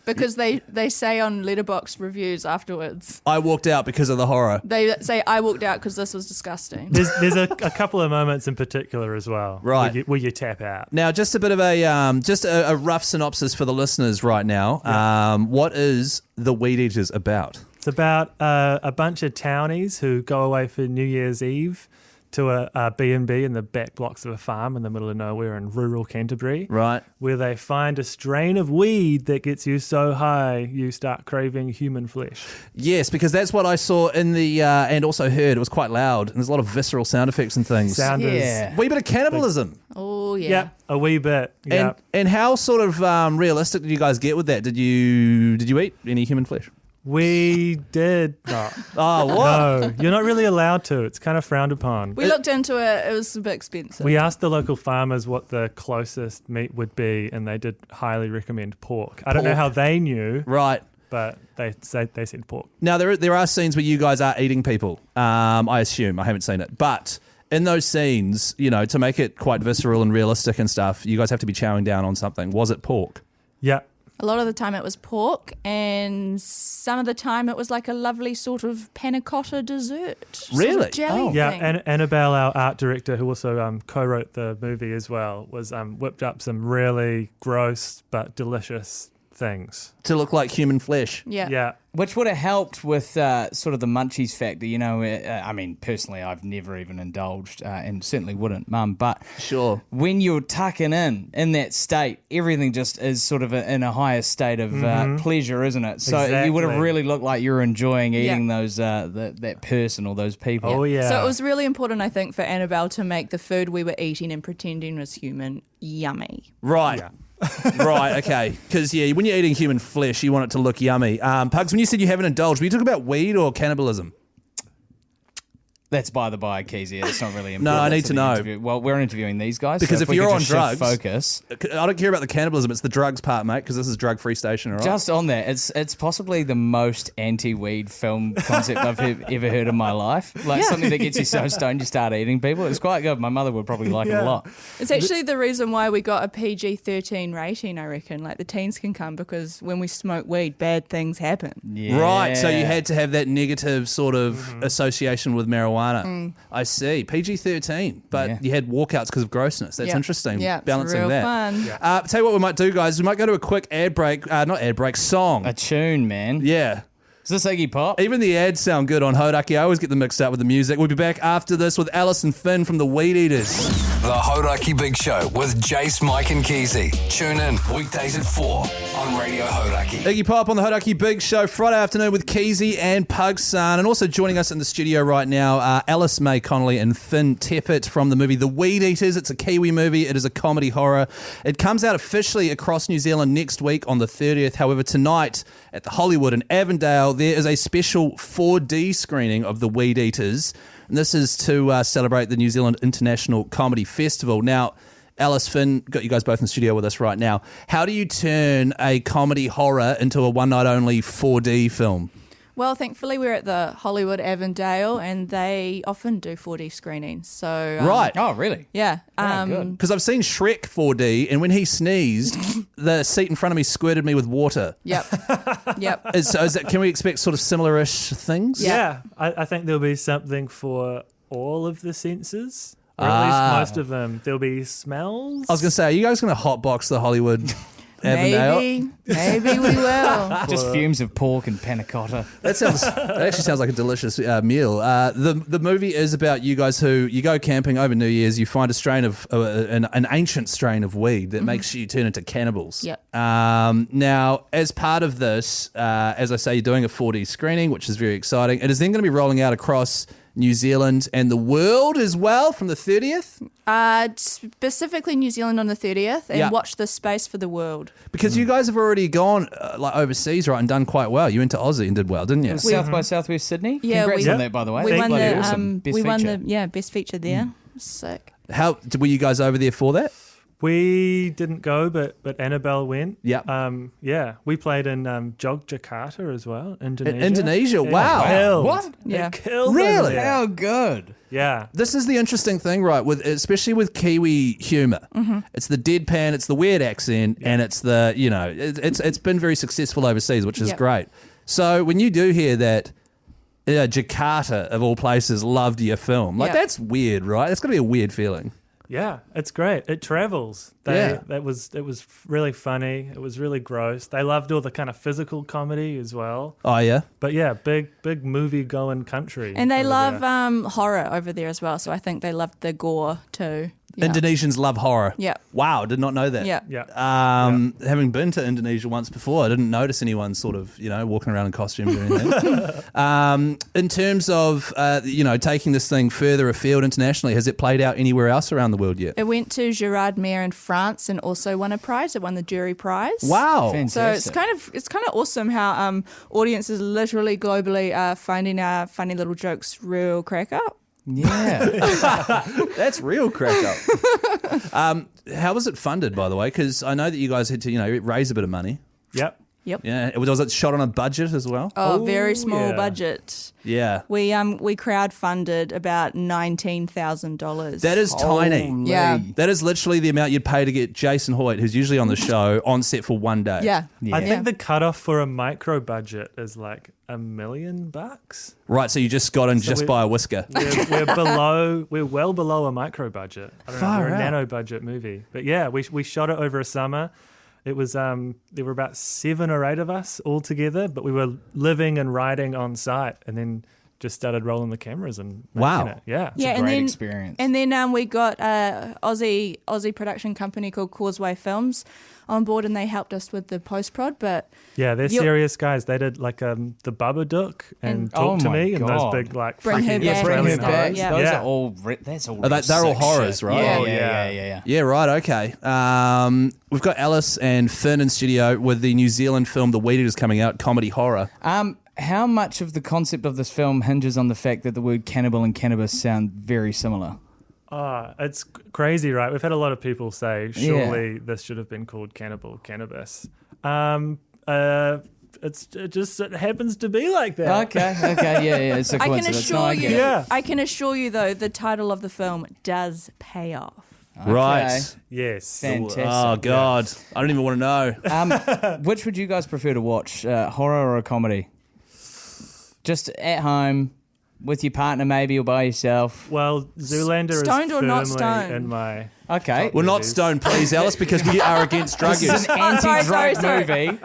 Because they say on Letterboxd reviews afterwards, I walked out because of the horror. they say, "I walked out because this was disgusting." There's a couple of moments in particular as well. Right. Where you tap out. Now, just a bit of a rough synopsis for the listeners right now. What is The Weed Eaters about? It's about a bunch of townies who go away for New Year's Eve to a B&B in the back blocks of a farm in the middle of nowhere in rural Canterbury. Right. Where they find a strain of weed that gets you so high you start craving human flesh. Yes, because that's what I saw in the and also heard. It was quite loud, and there's a lot of visceral sound effects and things. Wee bit of cannibalism. Oh yeah. Yeah, a wee bit. Yeah. And how sort of realistic did you guys get with that? Did you eat any human flesh? We did not. Oh, what? No, you're not really allowed to. It's kind of frowned upon. We looked into it. It was a bit expensive. We asked the local farmers what the closest meat would be, and they did highly recommend pork. I don't know how they knew. Right. But they said pork. Now, there are scenes where you guys are eating people, I assume. I haven't seen it. But in those scenes, to make it quite visceral and realistic and stuff, you guys have to be chowing down on something. Was it pork? Yeah. A lot of the time it was pork, and some of the time it was like a lovely sort of panna cotta dessert. Really? Sort of jelly thing. Yeah, and Annabelle, our art director, who also co-wrote the movie as well, was whipped up some really gross but delicious things. To look like human flesh. Yeah. Which would have helped with sort of the munchies factor, I mean, personally, I've never even indulged and certainly wouldn't, Mum, but sure, when you're tucking in that state, everything just is sort of in a higher state of pleasure, isn't it? So you would have really looked like you were enjoying eating those that person or those people. Oh, yeah. So it was really important, I think, for Annabelle to make the food we were eating and pretending was human yummy. Right. Yeah. Right, okay. Because, when you're eating human flesh, you want it to look yummy. Pugs, when you said you haven't indulged, were you talking about weed or cannibalism? That's by the by, Keyzie. It's not really important. No, I need to know. Interview. Well, we're interviewing these guys. Because so if you're on drugs, drugs, I don't care about the cannibalism. It's the drugs part, mate, because this is drug-free station, all right? Just on that, it's possibly the most anti-weed film concept I've ever heard in my life. Like something that gets you so stoned you start eating people. It's quite good. My mother would probably like it a lot. It's actually the reason why we got a PG-13 rating, I reckon. Like, the teens can come because when we smoke weed, bad things happen. Yeah. Right, so you had to have that negative sort of association with marijuana. I see. PG-13, but you had walkouts because of grossness. That's interesting. Yeah, balancing it's real that. fun. Tell you what we might do, guys. We might go to a quick ad break. Not ad break, song. A tune, man. Yeah. Is this Iggy Pop? Even the ads sound good on Hauraki. I always get them mixed up with the music. We'll be back after this with Alice and Finn from the Weed Eaters. The Hauraki Big Show with Jace, Mike and Keyzie. Tune in weekdays at 4 on Radio Hauraki. Iggy Pop on the Hauraki Big Show Friday afternoon with Keyzie and Pugs Son. And also joining us in the studio right now are Alice May Connolly and Finn Teppert from the movie The Weed Eaters. It's a Kiwi movie. It is a comedy horror. It comes out officially across New Zealand next week on the 30th. However, tonight at the Hollywood in Avondale, there is a special 4D screening of The Weed Eaters. And this is to celebrate the New Zealand International Comedy Festival. Now, Alice, Finn, got you guys both in the studio with us right now. How do you turn a comedy horror into a one-night-only 4D film? Well, thankfully, we're at the Hollywood Avondale, and they often do 4D screenings. So right. Oh, really? Yeah. Because I've seen Shrek 4D, and when he sneezed, the seat in front of me squirted me with water. Yep. Yep. Can we expect sort of similar-ish things? Yeah. I think there'll be something for all of the senses. Or at least most of them. There'll be smells. I was going to say, are you guys going to hotbox the Hollywood Avondale? Maybe we will. Just fumes of pork and panna cotta. That actually sounds like a delicious meal. The movie is about you guys who you go camping over New Year's. You find a strain of an ancient strain of weed that makes you turn into cannibals. Yep. Now, as part of this, as I say, you're doing a 4D screening, which is very exciting. It is then going to be rolling out across New Zealand and the world as well from the 30th? Specifically New Zealand on the 30th and watch this space for the world. Because you guys have already gone overseas, right, and done quite well. You went to Aussie and did well, didn't you? South by Southwest Sydney? Yeah, Congrats on that, by the way. We won the awesome. best feature there. Sick. How were you guys over there for that? We didn't go, but Annabelle went. Yeah. We played in Jakarta as well, Indonesia. Indonesia, wow. Killed. What? Yeah. It killed Really? them. How good. Yeah. This is the interesting thing, right? Especially with Kiwi humour. It's the deadpan, it's the weird accent, and it's the, it's been very successful overseas, which is great. So when you do hear that Jakarta, of all places, loved your film, that's weird, right? It's going to be a weird feeling. Yeah, it's great. It travels. It was really funny. It was really gross. They loved all the kind of physical comedy as well. Oh, yeah? But yeah, big movie going country. And they over love there. horror over there as well, so I think they loved the gore too. Yeah. Indonesians love horror. Yeah. Wow, did not know that. Yeah. Having been to Indonesia once before, I didn't notice anyone sort of, walking around in costumes or anything. In terms of, taking this thing further afield internationally, has it played out anywhere else around the world yet? It went to Gerard Mayer in France and also won a prize. It won the jury prize. Wow. Fantastic. So it's kind of awesome how audiences literally globally are finding our funny little jokes real crack up. Yeah. That's real crack up. How was it funded, by the way? Because I know that you guys had to, raise a bit of money. Yep. Yeah. Was it shot on a budget as well? Oh, very small budget. Yeah. We crowdfunded about $19,000. That is tiny. Yeah. That is literally the amount you'd pay to get Jason Hoyte, who's usually on the show, on set for one day. Yeah. I think the cutoff for a micro budget is like $1 million. Right, so you just got in just by a whisker. We're well below a micro budget. I don't know, we're a Far out. nano budget movie. But yeah, we shot it over a summer. It was there were about 7 or 8 of us all together, but we were living and writing on site, and then just started rolling the cameras and making it. Yeah, It's a great experience. And then we got a Aussie production company called Causeway Films on board, and they helped us with the post prod. But yeah, they're serious guys. They did like the Babadook and Talk to Me and those big like Bring Her freaking Back Australian and stuff, horrors. yeah. Those are all. That's all. They're all horrors, shit. right? Yeah. Yeah, right, okay. We've got Alice and Finn in studio with the New Zealand film The Weed Eaters coming out, comedy horror. How much of the concept of this film hinges on the fact that the word cannibal and cannabis sound very similar? It's crazy, right? We've had a lot of people say, surely this should have been called Cannibal Cannabis. It happens to be like that. Okay, yeah. It's a coincidence. I can assure you, though, the title of the film does pay off. Right. Yes. Fantastic. Oh, God. I don't even want to know. Which would you guys prefer to watch, horror or a comedy? Just at home, with your partner maybe, or by yourself? Well, Zoolander Stoned is or not firmly stoned? in my... Okay. Well, not stoned, please, Alice, because we are against drug This is use. an anti-drug sorry. movie.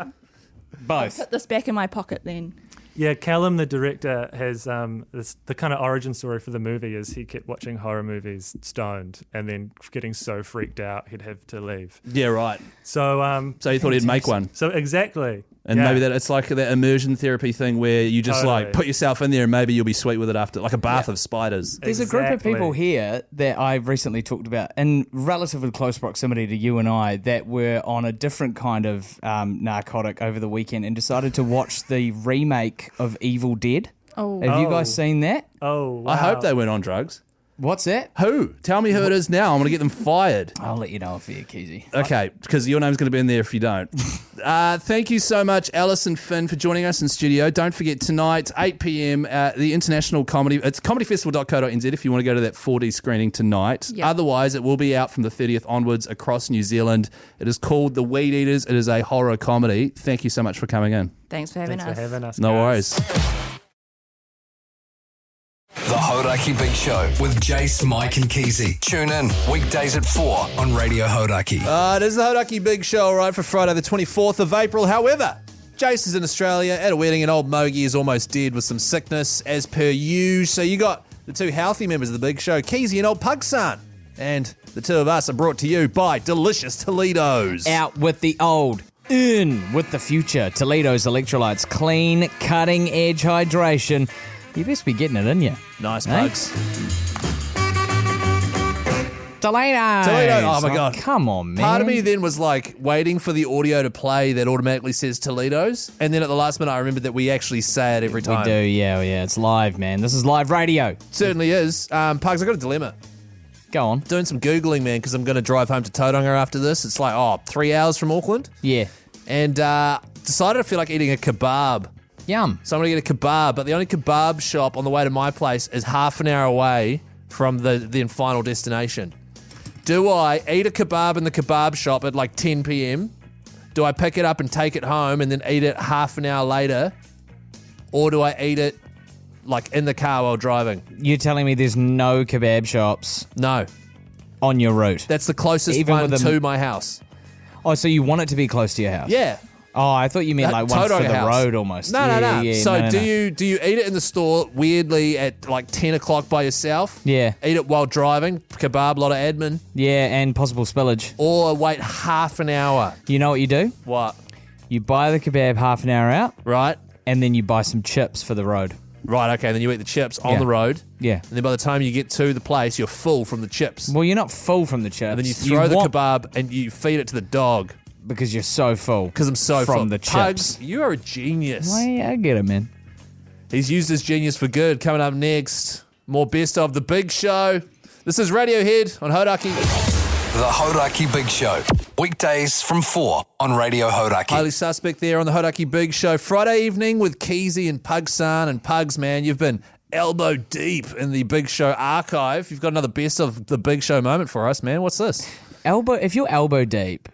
Both. Put this back in my pocket then. Yeah, Callum, the director, has the kind of origin story for the movie is he kept watching horror movies stoned and then getting so freaked out he'd have to leave. Yeah, right. So So you thought he'd make one. So exactly. And yeah. maybe that it's like that immersion therapy thing where you just Totally. like put yourself in there and maybe you'll be sweet with it after, like a bath of spiders. There's a group of people here that I've recently talked about in relatively close proximity to you and I that were on a different kind of narcotic over the weekend and decided to watch the remake of Evil Dead. Oh. Have you guys seen that? Oh, wow. I hope they went on drugs. What's that? Who? Tell me who it is now. I'm going to get them fired. I'll let you know if you're Keyzie. Okay, because your name's going to be in there if you don't. Thank you so much, Alice and Finn, for joining us in studio. Don't forget, tonight, 8 p.m, the International Comedy... It's comedyfestival.co.nz if you want to go to that 4D screening tonight. Yep. Otherwise, it will be out from the 30th onwards across New Zealand. It is called The Weed Eaters. It is a horror comedy. Thank you so much for coming in. Thanks for having us. No guys. worries. The Hauraki Big Show with Jace, Mike and Keyzie. Tune in weekdays at 4 on Radio Hauraki. It is the Hauraki Big Show, all right, for Friday the 24th of April. However, Jace is in Australia at a wedding and old Mogi is almost dead with some sickness as per usual. So you got the two healthy members of the Big Show, Keyzie and old Pugs. And the two of us are brought to you by Delicious Toledo's. Out with the old, in with the future. Toledo's Electrolytes. Clean, cutting-edge hydration. You best be getting it in you. Nice, Pugs. Toledo. Oh, my God. Come on, man. Part of me then was like waiting for the audio to play that automatically says Toledo's. And then at the last minute, I remembered that we actually say it every time. We do, yeah. It's live, man. This is live radio. Certainly is. Pugs, I've got a dilemma. Go on. Doing some Googling, man, because I'm going to drive home to Tauranga after this. It's like, 3 hours from Auckland. Yeah. And decided I feel like eating a kebab. Yum. So I'm going to get a kebab, but the only kebab shop on the way to my place is half an hour away from the final destination. Do I eat a kebab in the kebab shop at like 10 p.m? Do I pick it up and take it home and then eat it half an hour later? Or do I eat it like in the car while driving? You're telling me there's no kebab shops? No. on your route. That's the closest Even one with to my house. Oh, so you want it to be close to your house? Yeah. Oh, I thought you meant like one for the house. road almost. No. Yeah, So no. do you eat it in the store weirdly at like 10 o'clock by yourself? Yeah. Eat it while driving, kebab, lot of admin? Yeah, and possible spillage. Or wait half an hour? You know what you do? What? You buy the kebab half an hour out. Right. And then you buy some chips for the road. Right, okay, then you eat the chips on the road. Yeah. And then by the time you get to the place, you're full from the chips. Well, you're not full from the chips. And then you throw the kebab and you feed it to the dog. Because you're so full. Because I'm so full. From the Pugs, chips. you are a genius. Well, yeah, I get it, man. He's used his genius for good. Coming up next, more best of The Big Show. This is Radiohead on Hauraki. The Hauraki Big Show. Weekdays from 4 on Radio Hauraki. Highly suspect there on the Hauraki Big Show. Friday evening with Keyzie and Pugsan. And Pugs, man, you've been elbow deep in the Big Show archive. You've got another best of The Big Show moment for us, man. What's this? If you're elbow deep,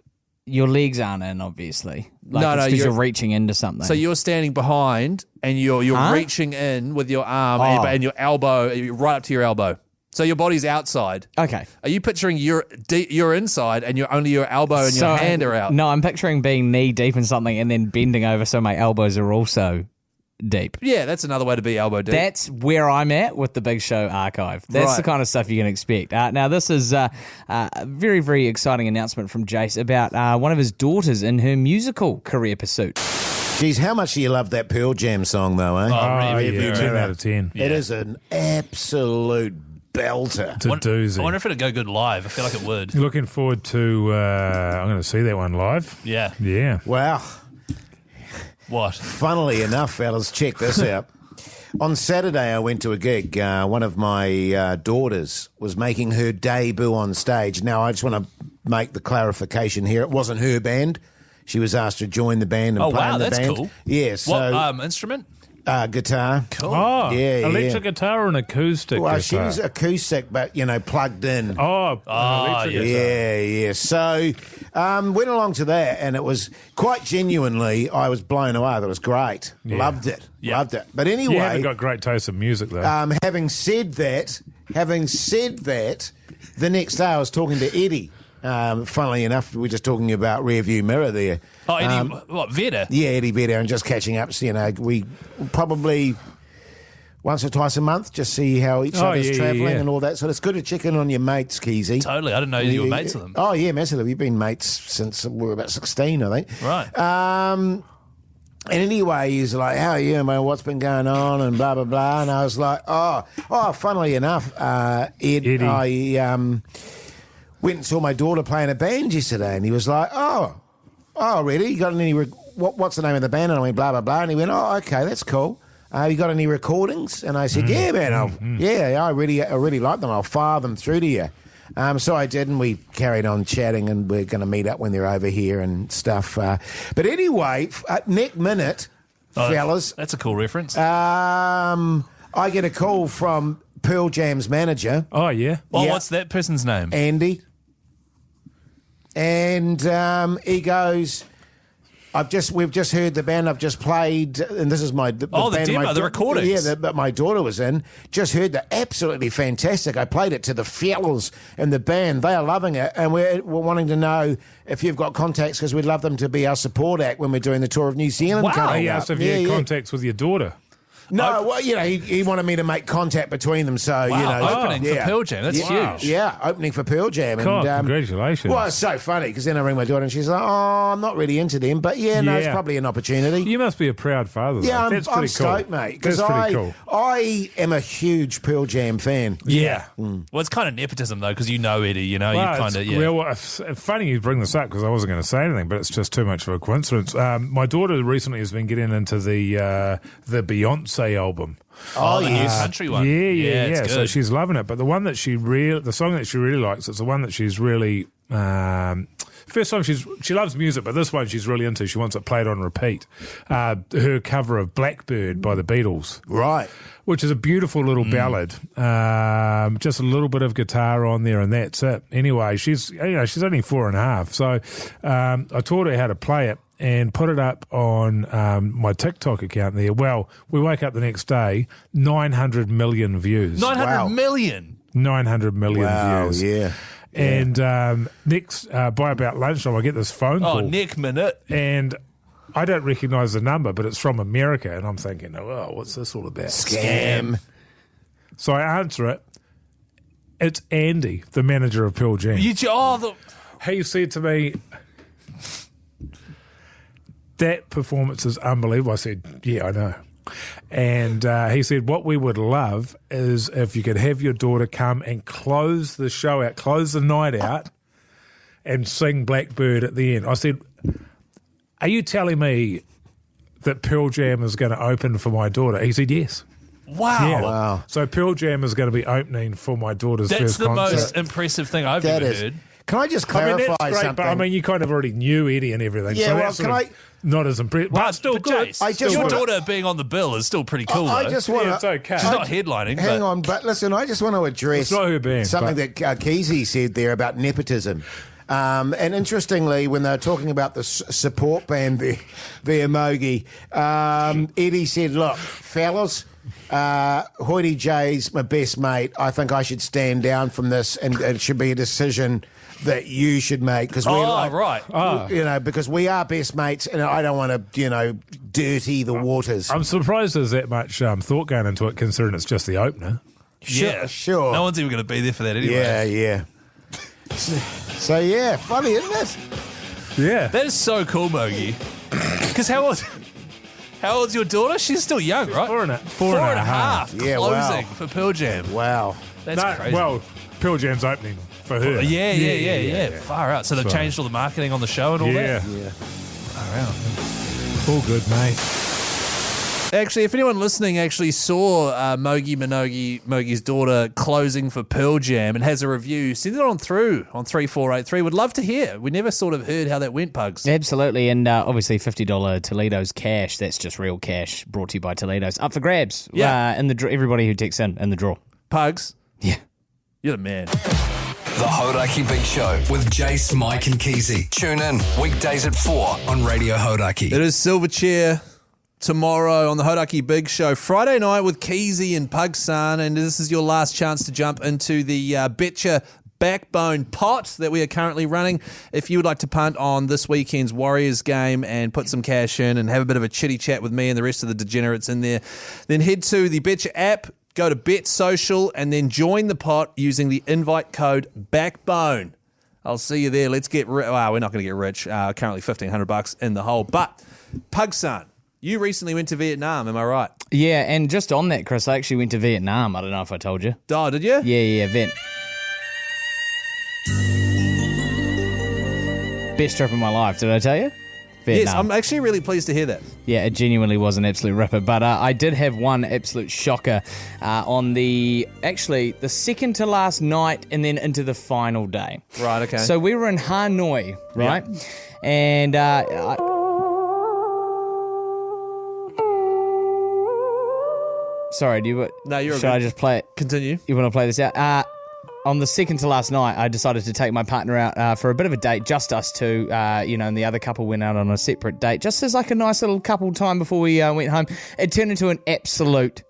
your legs aren't in, obviously. Because you're reaching into something. So you're standing behind and you're reaching in with your arm and your elbow, right up to your elbow. So your body's outside. Okay. Are you picturing you're inside and only your elbow and your hand are out? No, I'm picturing being knee deep in something and then bending over so my elbows are also deep. Yeah, that's another way to be elbow deep. That's where I'm at with the Big Show archive. That's the kind of stuff you can expect. Now, this is a very, very exciting announcement from Jace about one of his daughters in her musical career pursuit. Geez, how much do you love that Pearl Jam song, though, eh? Oh, yeah, 10 out of 10. It is an absolute belter. It's a doozy. I wonder if it'd go good live. I feel like it would. Looking forward to, I'm going to see that one live. Yeah. Yeah. Wow. What? Funnily enough, fellas, check this out. On Saturday, I went to a gig. One of my daughters was making her debut on stage. Now, I just want to make the clarification here. It wasn't her band. She was asked to join the band and play in the band. Oh, wow, that's cool. Yeah, so... What instrument? Guitar. Cool. Oh, yeah, electric guitar or an acoustic Well, guitar? she was acoustic, but, plugged in. Oh, electric guitar. Yeah. So, went along to that, and it was quite genuinely, I was blown away. That was great. Yeah. Loved it. Yeah. Loved it. But anyway... You haven't got great taste in music, though. Having said that, the next day I was talking to Eddie. Funnily enough, we were just talking about rearview mirror there. Oh, Eddie, Vedder? Yeah, Eddie Vedder, and just catching up. So, we probably once or twice a month just see how each other's travelling and all that. So it's good to check in on your mates, Keyzie. Totally. I didn't know you were mates with them. Oh, yeah, massively. We've been mates since we were about 16, I think. Right. And anyway, he's like, how are you, man? What's been going on? And blah, blah, blah. And I was like, funnily enough, Ed, I went and saw my daughter play in a band yesterday. And he was like, oh, really? You got any, what's the name of the band? And I went, blah, blah, blah. And he went, oh, okay, that's cool. You got any recordings? And I said, yeah, man. I really like them. I'll fire them through to you. So I did, and we carried on chatting, and we're going to meet up when they're over here and stuff. But anyway, next minute, fellas. That's a cool reference. I get a call from Pearl Jam's manager. Oh, yeah? Well, what's that person's name? Andy. And he goes... We've just heard the band I've just played, and this is the band demo, the recordings. Yeah, that my daughter was in. Just heard that, absolutely fantastic. I played it to the fellas in the band. They are loving it, and we're wanting to know if you've got contacts, because we'd love them to be our support act when we're doing the tour of New Zealand. Wow, he asked if you had contacts with your daughter. No, well, he wanted me to make contact between them, so, opening for Pearl Jam, that's huge. Yeah, opening for Pearl Jam. God, and, congratulations. Well, it's so funny, because then I ring my daughter and she's like, oh, I'm not really into them, but it's probably an opportunity. You must be a proud father, though. Yeah, That's I'm pretty stoked, cool. mate, because That's pretty cool. I am a huge Pearl Jam fan. Yeah. Well, it's kind of nepotism, though, because Eddie, you kind of, Well, it's funny you bring this up, because I wasn't going to say anything, but it's just too much of a coincidence. My daughter recently has been getting into the Beyonce album. Oh, the new country one. Yeah. So she's loving it. But the song that she really likes, it's the one that she's really first time she loves music, but this one she's really into. She wants it played on repeat. Her cover of Blackbird by the Beatles. Right. Which is a beautiful little ballad. Just a little bit of guitar on there, and that's it. Anyway, she's only 4.5, so I taught her how to play it and put it up on my TikTok account there. Well, we wake up the next day, 900 million views. 900 million? 900 million views. Yeah. And next, by about lunchtime, I get this phone call. Neck minute. And I don't recognise the number, but it's from America. And I'm thinking, oh, what's this all about? Scam. So I answer it. It's Andy, the manager of Pearl Jam. He said to me, that performance is unbelievable. I said, yeah, I know. And he said, what we would love is if you could have your daughter come and close the show out, close the night out, and sing Blackbird at the end. I said, are you telling me that Pearl Jam is going to open for my daughter? He said, yes. Wow. Yeah. Wow. So Pearl Jam is going to be opening for my daughter's That's first the concert. most impressive thing I've ever heard. Can I just clarify that's great, something? but you kind of already knew Eddie and everything. Yeah, so well, that's can sort of not as impressive. But still good. Jace, your daughter being on the bill is still pretty cool, I though. just want it's okay. She's not headlining. Hang on, but listen, I just want to address It's not her band, something but- that Keyzie said there about nepotism. And interestingly, when they were talking about the support band, the Emogi, Eddie said, look, fellas, Hoyte J's my best mate. I think I should stand down from this, and it should be a decision that you should make, because because we are best mates, and I don't want to dirty the waters. I'm surprised there's that much thought going into it, considering it's just the opener. Sure. No one's even going to be there for that anyway. Yeah. So yeah, funny, isn't it? Yeah. That is so cool, Mogi. Because how old's your daughter? She's still young, right? Four and a half. Yeah, closing wow. for Pearl Jam. Wow. That's crazy. Well, Pearl Jam's opening for her. Yeah. Far out. So they've changed all the marketing on the show and all that? Yeah. Far out. All good, mate. Actually, if anyone listening actually saw Mogi's daughter closing for Pearl Jam and has a review, send it on through on 3483. Would love to hear. We never sort of heard how that went, Pugs. Absolutely, and obviously $50 Toledo's cash. That's just real cash, brought to you by Toledo's. Up for grabs. Yeah. In the everybody who texts in the draw. Pugs. Yeah. You're the man. The Hauraki Big Show with Jace, Mike and Keyzie. Tune in weekdays at 4 on Radio Hauraki. It is Silverchair tomorrow on the Hauraki Big Show. Friday night with Keyzie and Pugs, and this is your last chance to jump into the Betcha Backbone pot that we are currently running. If you would like to punt on this weekend's Warriors game and put some cash in and have a bit of a chitty chat with me and the rest of the degenerates in there, then head to the Betcha app, go to Bet Social, and then join the pot using the invite code BACKBONE. I'll see you there. Let's get rich. Wow, we're not going to get rich. Currently $1,500 in the hole. But, Pugson, you recently went to Vietnam, am I right? Yeah, and just on that, Chris, I actually went to Vietnam. I don't know if I told you. Oh, did you? Yeah, Best trip of my life. Did I tell you? Vietnam. Yes, I'm actually really pleased to hear that. Yeah, it genuinely was an absolute ripper. But I did have one absolute shocker on the second to last night and then into the final day. Right, okay. So we were in Hanoi, right? Yeah. And sorry, No, you're should I just play it? Continue. You want to play this out? On the second to last night, I decided to take my partner out for a bit of a date, just us two, and the other couple went out on a separate date, just as like a nice little couple time before we went home. It turned into an absolute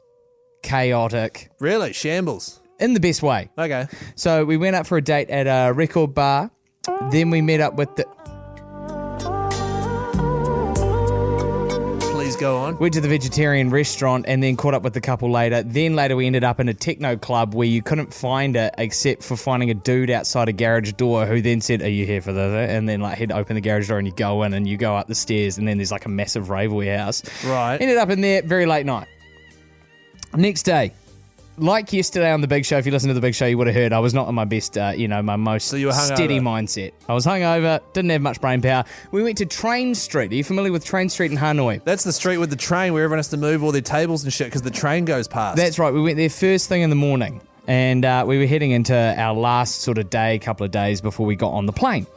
chaotic... Really? Shambles? In the best way. Okay. So we went out for a date at a record bar, then we met up with the... Go on. Went to the vegetarian restaurant and then caught up with the couple later. Then later we ended up in a techno club where you couldn't find it except for finding a dude outside a garage door who then said, "Are you here for this?" And then he'd open the garage door and you go in and you go up the stairs and then there's like a massive rave warehouse. Right. Ended up in there very late night. Next day, like yesterday on the Big Show, if you listen to the Big Show, you would have heard I was not in my best, my most steady mindset. I was hungover, didn't have much brain power. We went to Train Street. Are you familiar with Train Street in Hanoi? That's the street with the train where everyone has to move all their tables and shit because the train goes past. That's right. We went there first thing in the morning, and we were heading into our last sort of couple of days before we got on the plane.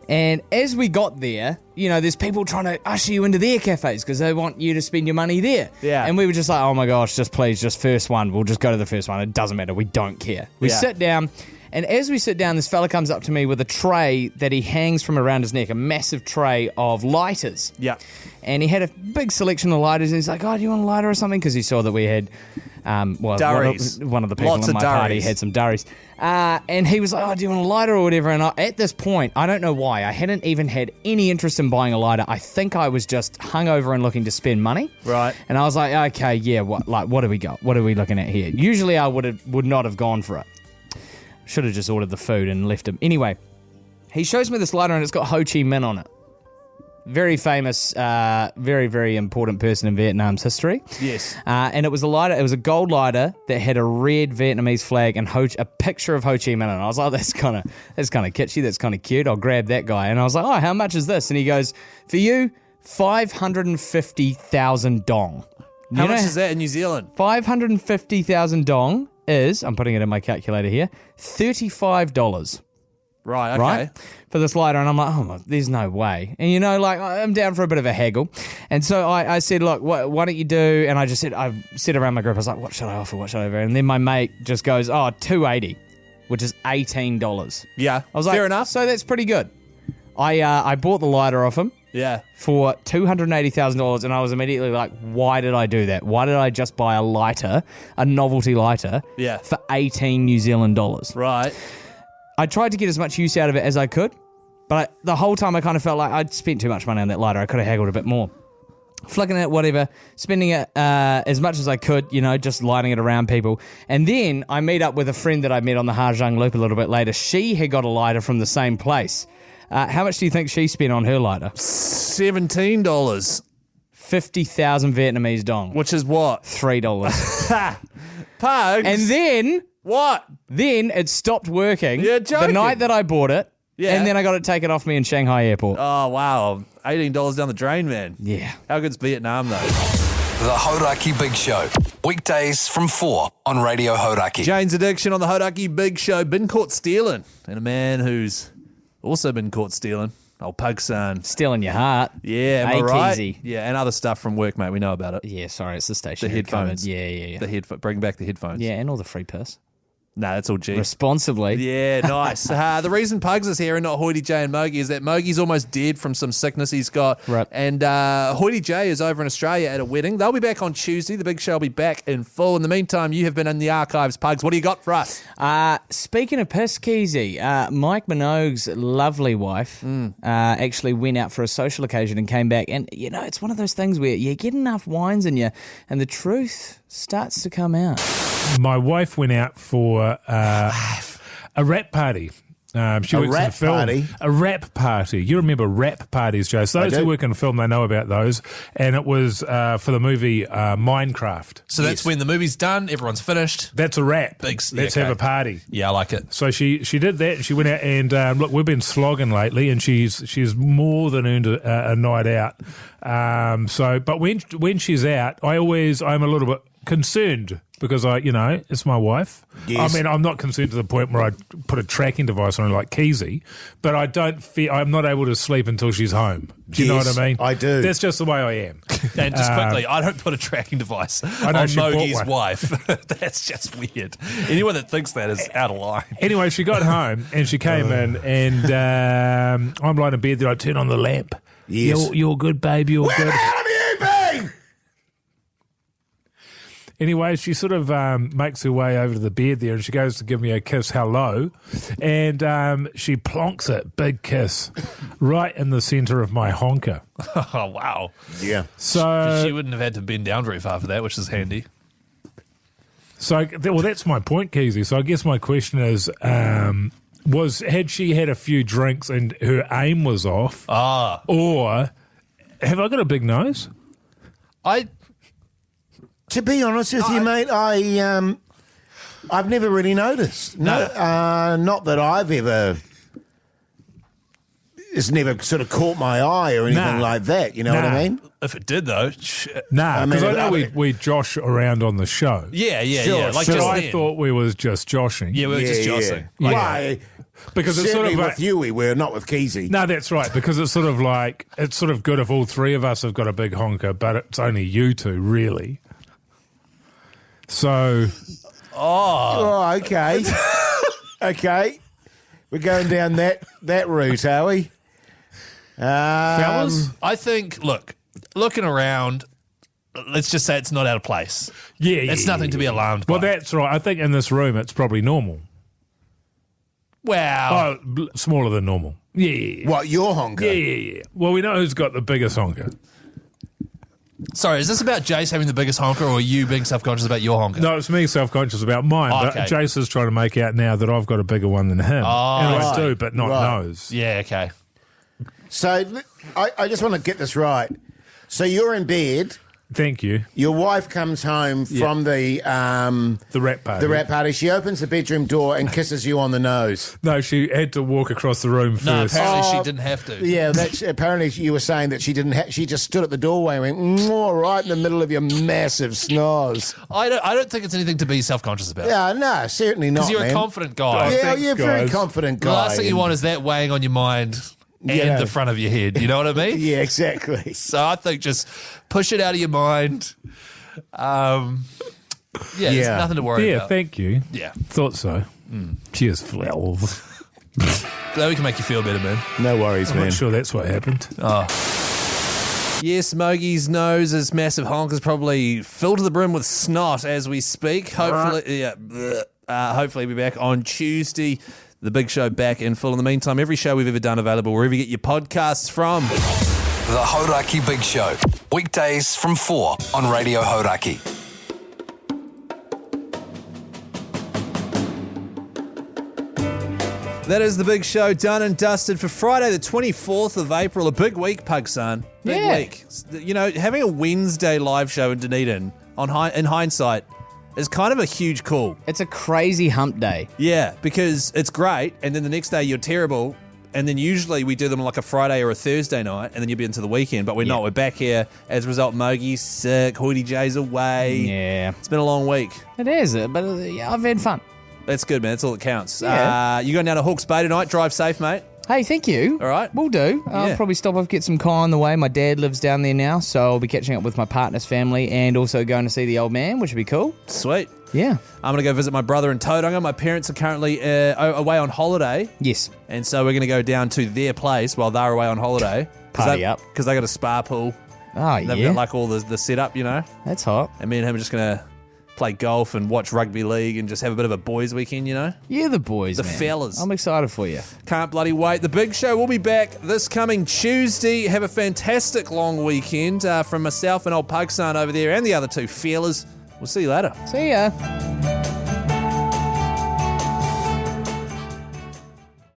And as we got there, there's people trying to usher you into their cafes because they want you to spend your money there. Yeah. And we were just like, oh my gosh, just please, just first one. We'll just go to the first one. It doesn't matter. We don't care. We sit down, And as we sit down, this fella comes up to me with a tray that he hangs from around his neck, a massive tray of lighters. Yeah. And he had a big selection of lighters, and he's like, oh, do you want a lighter or something? Because he saw that we had, durries. one of the people Lots in of my party durries. had some durries. And he was like, oh, do you want a lighter or whatever? And at this point, I don't know why, I hadn't even had any interest in buying a lighter. I think I was just hungover and looking to spend money. Right. And I was like, okay, yeah, what do we got? What are we looking at here? Usually I would not have gone for it. Should have just ordered the food and left him. Anyway, he shows me this lighter and it's got Ho Chi Minh on it. Very famous, very, very important person in Vietnam's history. Yes. And it was a lighter. It was a gold lighter that had a red Vietnamese flag and a picture of Ho Chi Minh. And I was like, that's kind of kitschy. That's kind of cute. I'll grab that guy. And I was like, oh, how much is this? And he goes, for you, 550,000 dong. How much is that in New Zealand? 550,000 dong is, I'm putting it in my calculator here, $35. Right, okay. Right? For this lighter. And I'm like, oh, there's no way. And, I'm down for a bit of a haggle. And so I said, look, why don't you do, and I said around my group, I was like, what should I offer? And then my mate just goes, oh, $2.80, which is $18. Yeah, I was like, fair enough. So that's pretty good. I bought the lighter off him. Yeah. For $280,000, and I was immediately like, why did I do that? Why did I just buy a lighter, a novelty lighter, for 18 New Zealand dollars? Right. I tried to get as much use out of it as I could, but the whole time I kind of felt like I'd spent too much money on that lighter. I could have haggled a bit more. Flicking it, whatever, spending it as much as I could, just lighting it around people. And then I meet up with a friend that I met on the Hajang Loop a little bit later. She had got a lighter from the same place. How much do you think she spent on her lighter? $17. 50,000 Vietnamese dong. Which is what? $3. Pugs. And then... What? Then it stopped working. You're joking. The night that I bought it. Yeah. And then I got it taken off me in Shanghai airport. Oh, wow. $18 down the drain, man. Yeah. How good's Vietnam, though? The Hauraki Big Show. Weekdays from 4 on Radio Hauraki. Jane's Addiction on the Hauraki Big Show. Been caught stealing. And a man who's also been caught stealing. Old Pugson. Stealing your heart. Yeah, am Hey, I right? Keyzie. Yeah, and other stuff from work, mate. We know about it. Yeah, sorry, it's the station. The headphones. Yeah. Bring back the headphones. Yeah, and all the free piss. No, that's all G. Responsibly. Yeah, nice. The reason Pugs is here and not Hoyte J and Mogi is that Mogi's almost dead from some sickness he's got. Right. And Hoyte J is over in Australia at a wedding. They'll be back on Tuesday. The big show will be back in full. In the meantime, you have been in the archives, Pugs. What do you got for us? Speaking of piss, Keyzie, Mike Minogue's lovely wife actually went out for a social occasion and came back. And, it's one of those things where you get enough wines in you and the truth starts to come out. My wife went out for a rap party. She works in film. Party? A rap party. You remember rap parties, Joe. So those who work in film, they know about those. And it was for the movie Minecraft. So that's when the movie's done, everyone's finished. That's a rap. Let's have a party. Yeah, I like it. So she did that, and she went out and look, we've been slogging lately, and she's more than earned a night out. But when she's out, I'm a little bit concerned because it's my wife. Yes. I mean, I'm not concerned to the point where I put a tracking device on her like Keyzie, but I'm not able to sleep until she's home. Do you know what I mean? I do. That's just the way I am. And just quickly, I don't put a tracking device on know she bought Mogi's one. wife. That's just weird. Anyone that thinks that is out of line. Anyway, she got home and she came in, and I'm lying in bed there. I turn on the lamp. Yes. You're good, babe. You're Where good. the hell have you been? Anyway, she sort of makes her way over to the bed there and she goes to give me a kiss hello, and she plonks it, big kiss, right in the centre of my honker. Oh, wow. Yeah. So she wouldn't have had to bend down very far for that, which is handy. So, that's my point, Keyzie. So I guess my question is, had she had a few drinks and her aim was off, or have I got a big nose? To be honest with you, mate, I've never really noticed. No, not that I've ever. It's never sort of caught my eye or anything like that. You know what I mean? If it did, though. Because I know we josh around on the show. Yeah. Like so I thought we was just joshing. Yeah, we were just joshing. Yeah. Why? Because it's sort of with you, we were not with Keyzie. No, that's right. Because it's sort of like it's sort of good if all three of us have got a big honker, but it's only you two, really. So, okay. Okay. We're going down that route, are we? Fellas? I think, looking around, let's just say it's not out of place. Yeah, it's nothing to be alarmed by. Well, that's right. I think in this room it's probably normal. Wow. Smaller than normal. Yeah. What, your honker? Yeah. Well, we know who's got the biggest honker. Sorry, is this about Jace having the biggest honker or you being self-conscious about your honker? No, it's me self-conscious about mine. Oh, but okay. Jace is trying to make out now that I've got a bigger one than him. Oh, and I right. do, but not knows. Yeah, okay. So I just want to get this right. So you're in bed. Thank you. Your wife comes home from the rap party. The rap party. She opens the bedroom door and kisses you on the nose. No, she had to walk across the room No, first. apparently she didn't have to. Yeah, apparently you were saying that she didn't. She just stood at the doorway and went right in the middle of your massive snores. I don't think it's anything to be self-conscious about. Yeah, no, certainly not. Because you're man. a confident guy. Yeah, you're a very guys. confident The guy. last thing you want is that weighing on your mind and the front of your head. You know what I mean? Yeah, exactly. So I think just push it out of your mind. There's nothing to worry about. Yeah, thank you. Yeah. Thought so. Cheers, flowers. Glad we can make you feel better, man. No worries, I'm man. not sure that's what happened. Oh. Yes, Mogie's nose's massive honk is probably filled to the brim with snot as we speak. Hopefully, hopefully we'll be back on Tuesday. The big show back in full. In the meantime, every show we've ever done available wherever you get your podcasts from. The Hauraki Big Show. Weekdays from 4 on Radio Hauraki. That is the big show done and dusted for Friday, the 24th of April. A big week, Pugson. Big week. You know, having a Wednesday live show in Dunedin, in hindsight, is kind of a huge call. It's a crazy hump day. Yeah, because it's great, and then the next day you're terrible, and then usually we do them like a Friday or a Thursday night, and then you'll be into the weekend, but we're not. We're back here. As a result, Mogie's sick, Hoyte J's away. Yeah. It's been a long week. It is, but I've had fun. That's good, man. That's all that counts. Yeah. You going down to Hawke's Bay tonight? Drive safe, mate. Hey, thank you. All right. We'll do. I'll Yeah. probably stop off, get some kai on the way. My dad lives down there now, so I'll be catching up with my partner's family and also going to see the old man, which would be cool. Sweet. Yeah. I'm going to go visit my brother in Tauranga. My parents are currently away on holiday. Yes. And so we're going to go down to their place while they're away on holiday. Party up. Because they got a spa pool. Oh, They've got like all the setup, you know. That's hot. And me and him are just going to play golf and watch rugby league and just have a bit of a boys' weekend, you know. Yeah, the boys, The man. fellas. I'm excited for you. Can't bloody wait. The big show will be back this coming Tuesday. Have a fantastic long weekend from myself and old Pugson over there and the other two fellas. We'll see you later. See ya.